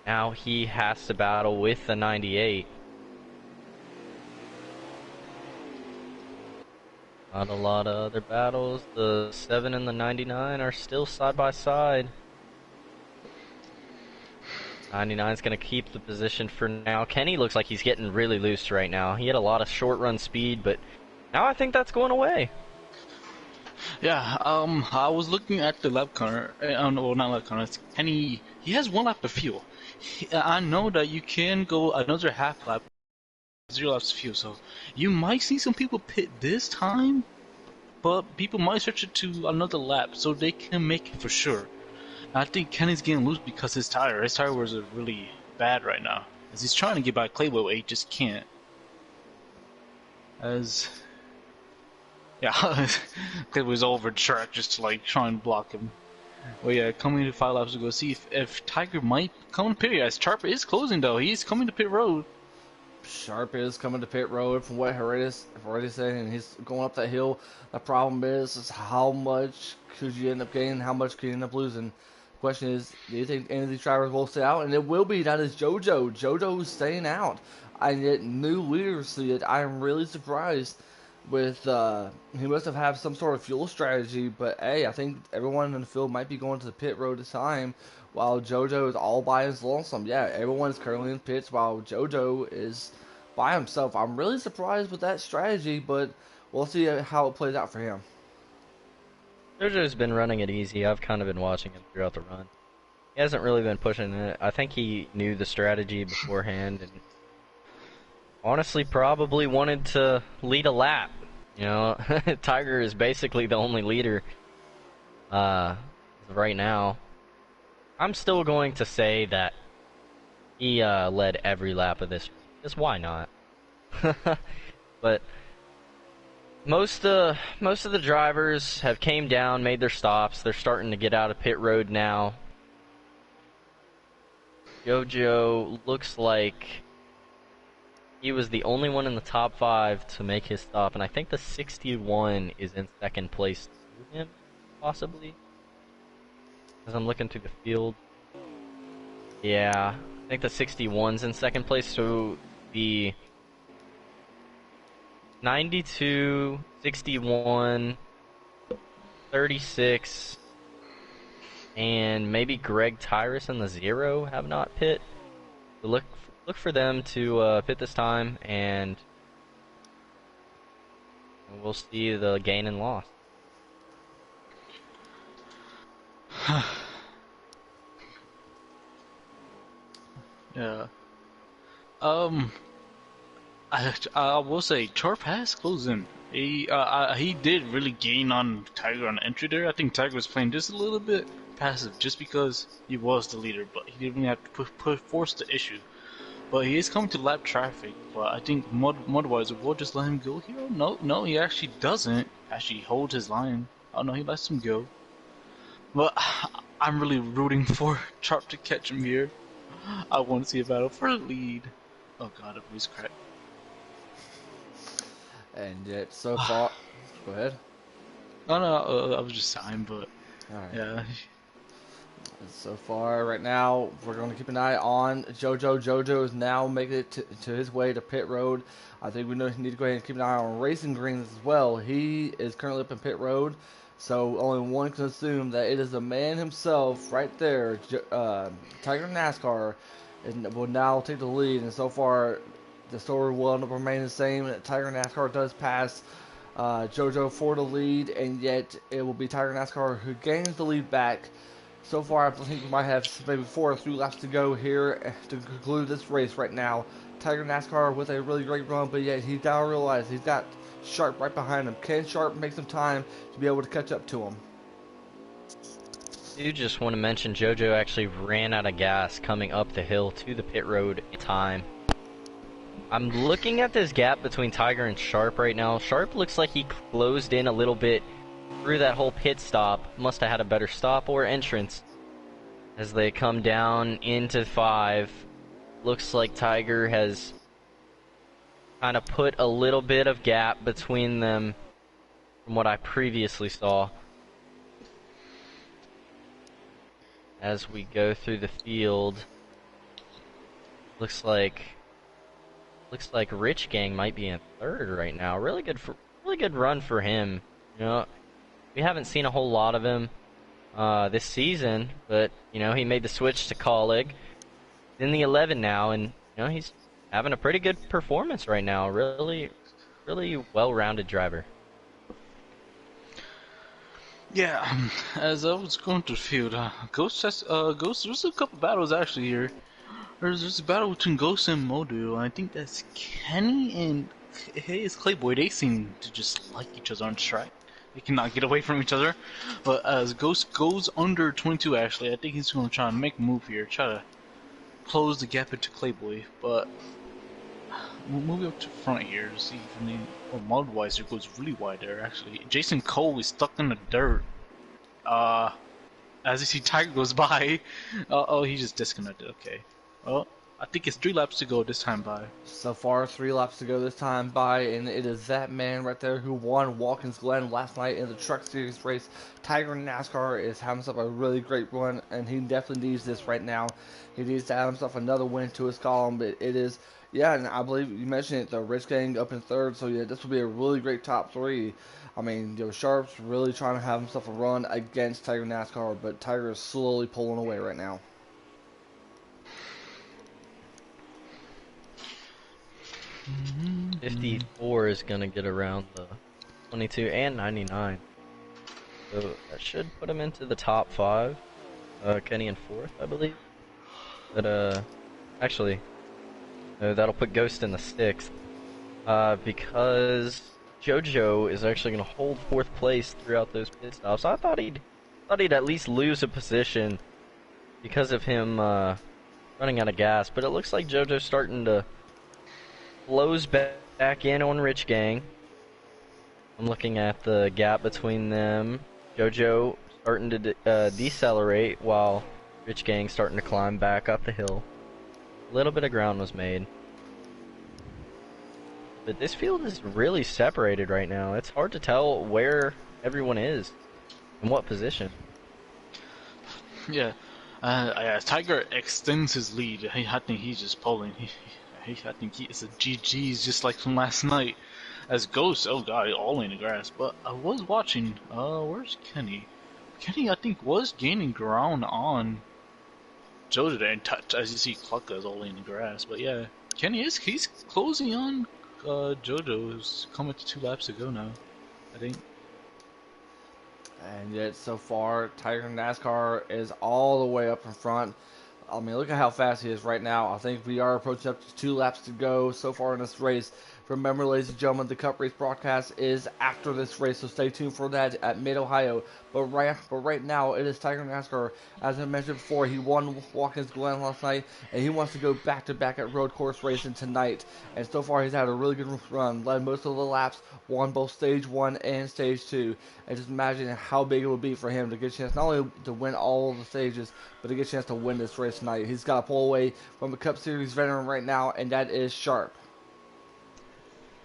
Now he has to battle with the 98. Not a lot of other battles. The 7 and the 99 are still side by side. 99 is going to keep the position for now. Kenny looks like he's getting really loose right now. He had a lot of short run speed, but now I think that's going away. Yeah, I was looking at the lap counter. Well, not lap counter. Kenny, he has 1 lap to fuel. I know that you can go another half lap, 0 laps to fuel. So you might see some people pit this time, but people might switch it to another lap so they can make it for sure. I think Kenny's getting loose because his tire wears are really bad right now. As he's trying to get by Clay, but he just can't. Yeah, Clay was over the track just to like try and block him. Well, yeah, coming to 5 laps to go see if Tiger might come to pit. As Sharp is closing though, he's coming to pit road. Sharp is coming to pit road from what Heredis saying, and he's going up that hill. The problem is how much could you end up gaining, how much could you end up losing. The question is, do you think any of these drivers will stay out? And it will be, that is JoJo. JoJo is staying out. I get new leaders see it. I am really surprised with, he must have had some sort of fuel strategy, but hey, I think everyone in the field might be going to the pit road this time, while JoJo is all by his lonesome. Yeah, everyone is currently in pits while JoJo is by himself. I'm really surprised with that strategy, but we'll see how it plays out for him. JoJo's been running it easy. I've kind of been watching him throughout the run. He hasn't really been pushing it. I think he knew the strategy beforehand and honestly probably wanted to lead a lap. You know, Tiger is basically the only leader right now. I'm still going to say that he led every lap of this. Because why not? But most of the drivers have came down, made their stops. They're starting to get out of pit road now. JoJo looks like he was the only one in the top 5 to make his stop, and I think the 61 is in second place to him, possibly. As I'm looking through the field. Yeah, I think the 61's in second place, so the 92, 61, 36, and maybe Greg Tyrus and the 0 have not pit. So look for them to pit this time, and we'll see the gain and loss. Yeah. I will say Sharp has closed in. He did really gain on Tiger on the entry there. I think Tiger was playing just a little bit passive just because he was the leader, but he didn't have to force the issue. But he is coming to lap traffic, but I think Mudwise will just let him go here. No, he actually doesn't actually hold his line. Oh no, he lets him go. But I'm really rooting for Sharp to catch him here. I want to see a battle for the lead. Oh god, a voice crack. And yet, so far, go ahead. Oh no, I was just sighing, but Alright. yeah. So far, right now, we're going to keep an eye on JoJo. JoJo is now making it to his way to pit road. I think we need to go ahead and keep an eye on Racing Greens as well. He is currently up in pit road, so only one can assume that it is the man himself right there, Tiger NASCAR, and will now take the lead. And so far, the story will end up remaining the same. Tiger NASCAR does pass JoJo for the lead, and yet it will be Tiger NASCAR who gains the lead back. So far, I think we might have maybe 4 or 3 laps to go here to conclude this race right now. Tiger NASCAR with a really great run, but yet he's now realized he's got Sharp right behind him. Can Sharp make some time to be able to catch up to him? I do just want to mention JoJo actually ran out of gas coming up the hill to the pit road in time. I'm looking at this gap between Tiger and Sharp right now. Sharp looks like he closed in a little bit through that whole pit stop. Must have had a better stop or entrance as they come down into 5. Looks like Tiger has kind of put a little bit of gap between them from what I previously saw. As we go through the field, looks like Rich Gang might be in third right now. Really good run for him. You know, we haven't seen a whole lot of him this season, but you know, he made the switch to Colleague in the 11 now, and you know, he's having a pretty good performance right now. Really well-rounded driver. Yeah, as I was going through the field, Ghost there's a couple battles actually here. There's a battle between Ghost and Modu, and I think that's Kenny and Hayes Clayboy. They seem to just like each other on track. They cannot get away from each other. But as Ghost goes under 22, actually, I think he's going to try and make a move here, try to close the gap into Clayboy. But we'll move up to front here to see if mud-wise it goes really wide there, actually. Jason Cole is stuck in the dirt. As you see Tiger goes by. Oh, he just disconnected, okay. Well, I think it's 3 laps to go this time by. So far, 3 laps to go this time by, and it is that man right there who won Watkins Glen last night in the Truck Series race. Tiger NASCAR is having himself a really great run, and he definitely needs this right now. He needs to have himself another win to his column, but it is, yeah, and I believe you mentioned it, the Rich Gang up in third, so yeah, this will be a really great top 3. I mean, Sharp's really trying to have himself a run against Tiger NASCAR, but Tiger is slowly pulling away right now. 54 is going to get around the 22 and 99. So that should put him into the top 5. Kenny in 4th, I believe. But, actually, no, that'll put Ghost in the 6th. Because JoJo is actually going to hold 4th place throughout those pit stops. I thought he'd at least lose a position because of him, running out of gas. But it looks like JoJo's starting to blows back in on Rich Gang. I'm looking at the gap between them. JoJo starting to decelerate while Rich Gang starting to climb back up the hill. A little bit of ground was made. But this field is really separated right now. It's hard to tell where everyone is and what position. Yeah. Tiger extends his lead. I think he's just pulling. I think he is a GG's just like from last night. As Ghost, oh god, all in the grass. But I was watching, where's Kenny? Kenny, I think, was gaining ground on JoJo there, and as you see, Clucka is all in the grass. But yeah, Kenny he's closing on JoJo, who's coming to 2 laps to go now, I think. And yet, so far, Tiger NASCAR is all the way up in front. I mean, look at how fast he is right now. I think we are approaching up to 2 laps to go so far in this race. Remember, ladies and gentlemen, the Cup Race broadcast is after this race, so stay tuned for that at Mid-Ohio. But right now, it is Tiger NASCAR. As I mentioned before, he won Watkins Glen last night, and he wants to go back-to-back at road course racing tonight. And so far, he's had a really good run, led most of the laps, won both Stage 1 and Stage 2. And just imagine how big it would be for him to get a chance not only to win all of the stages, but to get a chance to win this race tonight. He's got to pull away from a Cup Series veteran right now, and that is Sharp.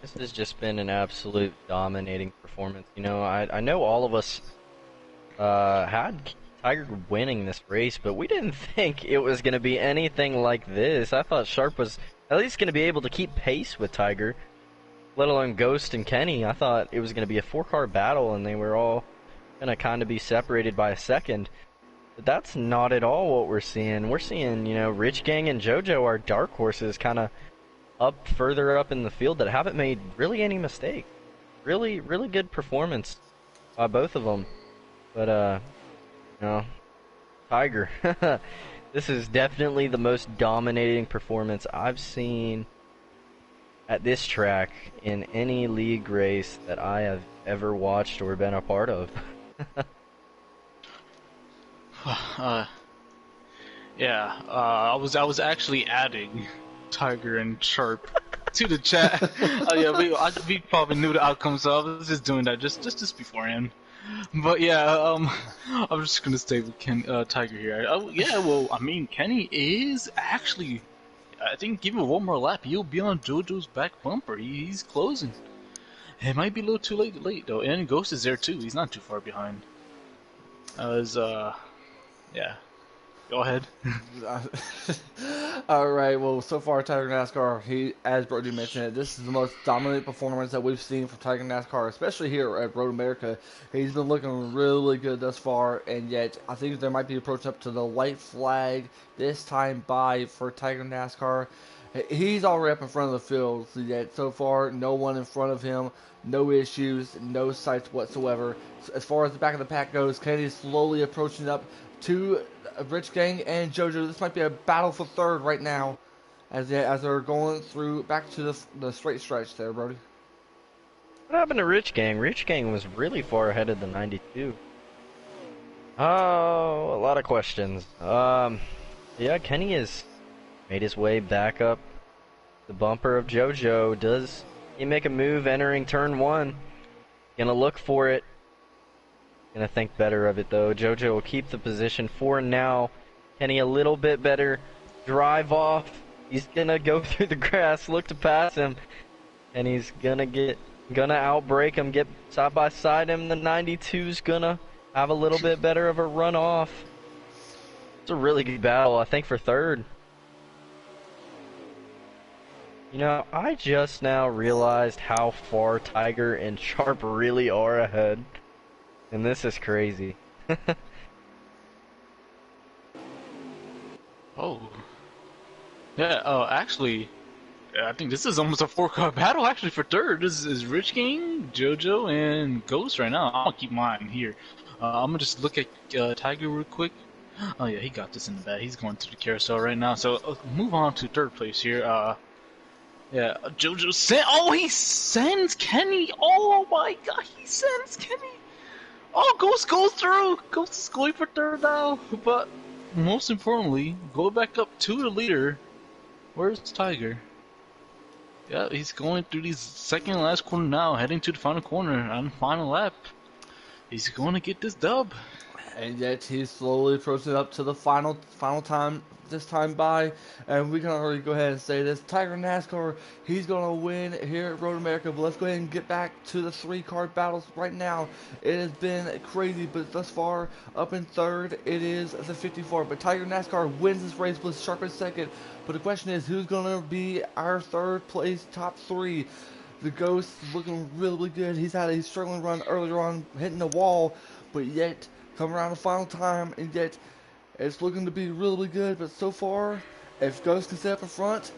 This has just been an absolute dominating performance. You know, I know all of us had Tiger winning this race, but we didn't think it was going to be anything like this. I thought Sharp was at least going to be able to keep pace with Tiger, let alone Ghost and Kenny. I thought it was going to be a 4-car battle, and they were all going to kind of be separated by a second. But that's not at all what we're seeing. We're seeing, you know, Rich Gang and JoJo are dark horses kind of further up in the field that haven't made really any mistake. Really good performance by both of them. But, you know, Tiger. This is definitely the most dominating performance I've seen at this track in any league race that I have ever watched or been a part of. Yeah, I was actually adding Tiger and Sharp to the chat. Yeah, we probably knew the outcome, so I was just doing that just beforehand. But yeah, I'm just gonna stay with Tiger here. Oh yeah, well, I mean, Kenny is actually I think give him one more lap, he'll be on JoJo's back bumper. He's closing. It might be a little too late though, and Ghost is there too. He's not too far behind. Yeah. Go ahead. All right. Well, so far, Tiger NASCAR, as Brody mentioned it, this is the most dominant performance that we've seen from Tiger NASCAR, especially here at Road America. He's been looking really good thus far, and yet I think there might be approaching up to the white flag this time by for Tiger NASCAR. He's already up in front of the field, so yet so far, no one in front of him, no issues, no sights whatsoever. As far as the back of the pack goes, Kennedy's slowly approaching up to Rich Gang and JoJo. This might be a battle for third right now, as they're going through back to the straight stretch there, Brody. What happened to Rich Gang? Rich Gang was really far ahead of the 92. Oh, a lot of questions. Yeah, Kenny has made his way back up the bumper of JoJo. Does he make a move entering turn 1? Gonna look for it. Gonna think better of it though. JoJo will keep the position for now. Kenny a little bit better. Drive off. He's gonna go through the grass, look to pass him, and he's gonna outbreak him, get side by side him. The 92's gonna have a little bit better of a run off. It's a really good battle, I think, for third. You know, I just now realized how far Tiger and Sharp really are ahead. And this is crazy. Oh. Yeah, actually, I think this is almost a four-car battle, actually, for third. This is Rich Gang, JoJo, and Ghost right now. I'm gonna keep mine here. I'm gonna just look at Tiger real quick. Oh, yeah, he got this in the bag. He's going through the carousel right now. So, move on to third place here. Yeah, JoJo he sends Kenny! Oh my god, he sends Kenny! Oh, Ghost goes through! Ghost is going for third now! But, most importantly, go back up to the leader. Where's Tiger? Yeah, he's going through these second and last corner now, heading to the final corner on the final lap. He's going to get this dub. And yet he's slowly approaching up to the final time this time by, and we can already go ahead and say this. Tiger NASCAR, he's going to win here at Road America, but let's go ahead and get back to the 3-card battles right now. It has been crazy, but thus far, up in third, it is the 54, but Tiger NASCAR wins this race with Sharp in second, but the question is, who's going to be our third place top 3? The Ghost is looking really good. He's had a struggling run earlier on, hitting the wall, but yet come around the final time, and yet it's looking to be really good. But so far, if Ghost can stay up in front,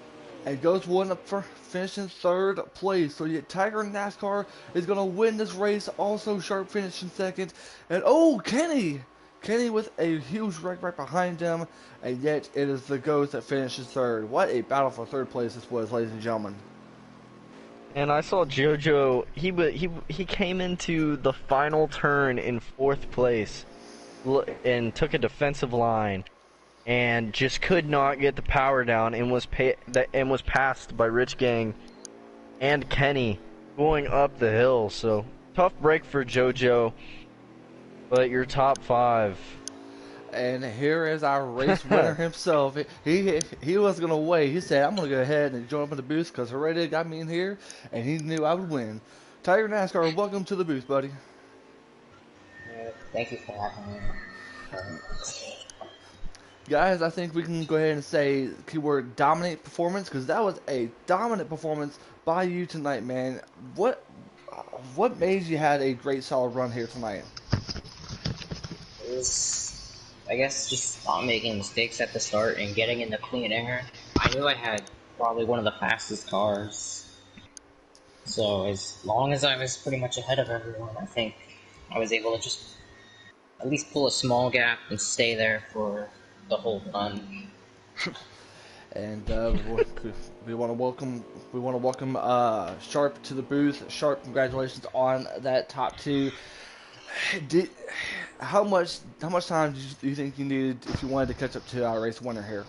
and Ghost will end up for finishing third place. So yet Tiger NASCAR is going to win this race. Also Sharp finishing second. And oh, Kenny with a huge wreck right behind him. And yet it is the Ghost that finishes third. What a battle for third place this was, ladies and gentlemen. And I saw JoJo, he came into the final turn in 4th place and took a defensive line and just could not get the power down and was passed by Rich Gang and Kenny going up the hill. So tough break for JoJo, but you're top 5. And here is our race winner himself. He wasn't going to wait. He said, I'm going to go ahead and join up in the booth because Heredia got me in here, and he knew I would win. Tiger NASCAR, welcome to the booth, buddy. Thank you for having me. Guys, I think we can go ahead and say keyword dominant performance, because that was a dominant performance by you tonight, man. What made you had a great solid run here tonight? It was, I guess, just not making mistakes at the start and getting into clean air. I knew I had probably one of the fastest cars. So as long as I was pretty much ahead of everyone, I think I was able to just at least pull a small gap and stay there for the whole run. And we want to welcome Sharp to the booth. Sharp, congratulations on that top 2. How much time do you think you needed if you wanted to catch up to our race winner here?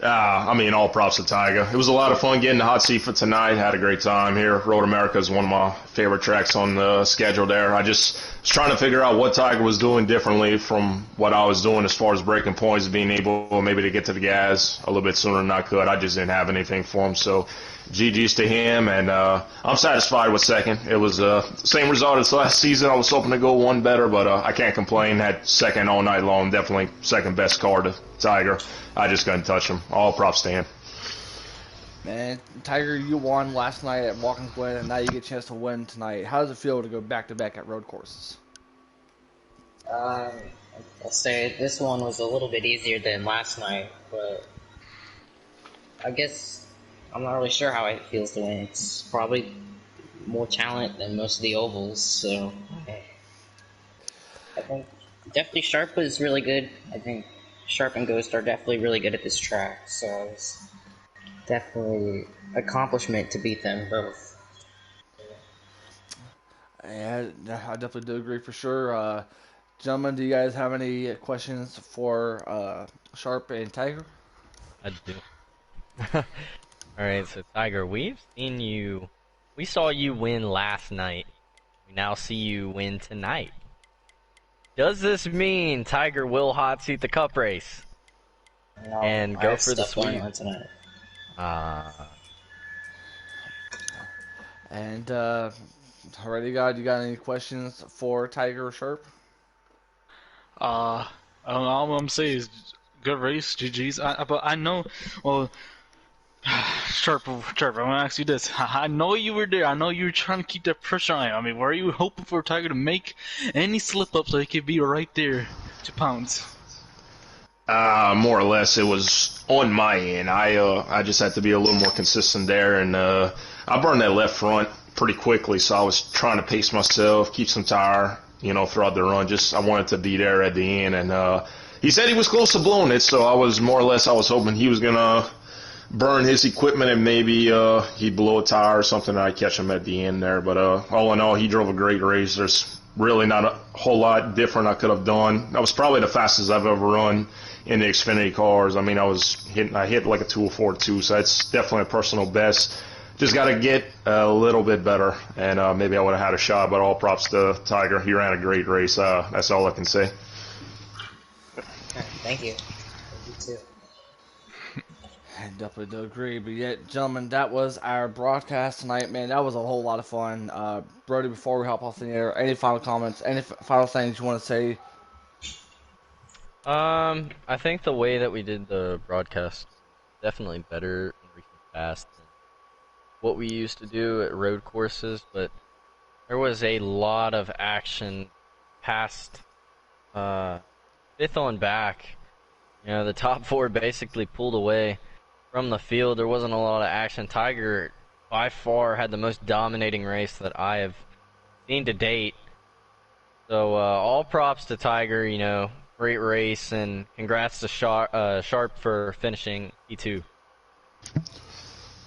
I mean, all props to Tiger. It was a lot of fun getting the hot seat for tonight. Had a great time here. Road America is one of my favorite tracks on the schedule there. I just was trying to figure out what Tiger was doing differently from what I was doing as far as breaking points, being able maybe to get to the gas a little bit sooner than I could. I just didn't have anything for him. So GG's to him, and I'm satisfied with second. It was the same result as last season. I was hoping to go one better, but I can't complain. Had second all night long. Definitely second best car to Tiger. I just couldn't touch him. All props to him. Man, Tiger, you won last night at Watkins Glen, and now you get a chance to win tonight. How does it feel to go back to back at road courses? Um, I'll say this one was a little bit easier than last night, but I guess I'm not really sure how it feels to win. It's probably more talent than most of the ovals, so I think definitely Sharp was really good. I think Sharp and Ghost are definitely really good at this track, so it's definitely accomplishment to beat them both. Yeah, I definitely do agree for sure. Gentlemen, do you guys have any questions for Sharp and Tiger? I do. All right, so Tiger, we saw you win last night. We now see you win tonight. Does this mean Tiger will hot seat the Cup race No, and I go have for the stuff going sweep? on tonight. Uh, And already, God, you got any questions for Tiger or Sharp? Uh, all I'm gonna say is good race, GG's. But I know, well, Sharp, Sharp, I'm gonna ask you this. I know you were there. I know you were trying to keep that pressure on him. I mean, were you hoping for Tiger to make any slip up so he could be right there to pounce? More or less, it was on my end. I just had to be a little more consistent there, and I burned that left front pretty quickly. So I was trying to pace myself, keep some tire, throughout the run. Just I wanted to be there at the end, and he said he was close to blowing it. So I was more or less I was hoping he was gonna burn his equipment and maybe he'd blow a tire or something, and I'd catch him at the end there. But all in all, he drove a great race. There's really not a whole lot different I could have done. That was probably the fastest I've ever run in the Xfinity cars. I mean, I hit like a 204.2, so that's definitely a personal best. Just got to get a little bit better, and maybe I would have had a shot. But all props to Tiger. He ran a great race. That's all I can say. Okay, thank you. Thank you too. I definitely do agree. But yet, gentlemen, that was our broadcast tonight, man. That was a whole lot of fun. Brody, before we hop off the air, any final comments, any final things you want to say? I think the way that we did the broadcast definitely better in recent past than what we used to do at road courses, but there was a lot of action past fifth on back. The top four basically pulled away from the field. There wasn't a lot of action. Tiger by far had the most dominating race that I have seen to date. So all props to Tiger, great race, and congrats to Sharp for finishing P2.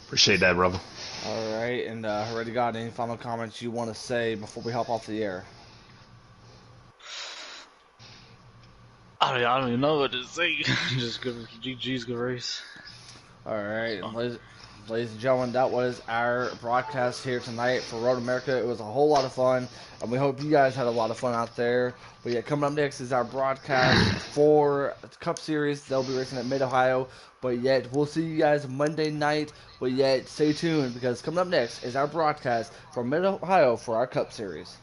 Appreciate that, brother. All right, and already got any final comments you want to say before we hop off the air? I don't even know what to say. Just good, GG's, good race. All right, ladies and gentlemen, that was our broadcast here tonight for Road America. It was a whole lot of fun, and we hope you guys had a lot of fun out there. But yeah, coming up next is our broadcast for the Cup Series. They'll be racing at Mid Ohio. But yet, we'll see you guys Monday night. But yet, stay tuned because coming up next is our broadcast from Mid Ohio for our Cup Series.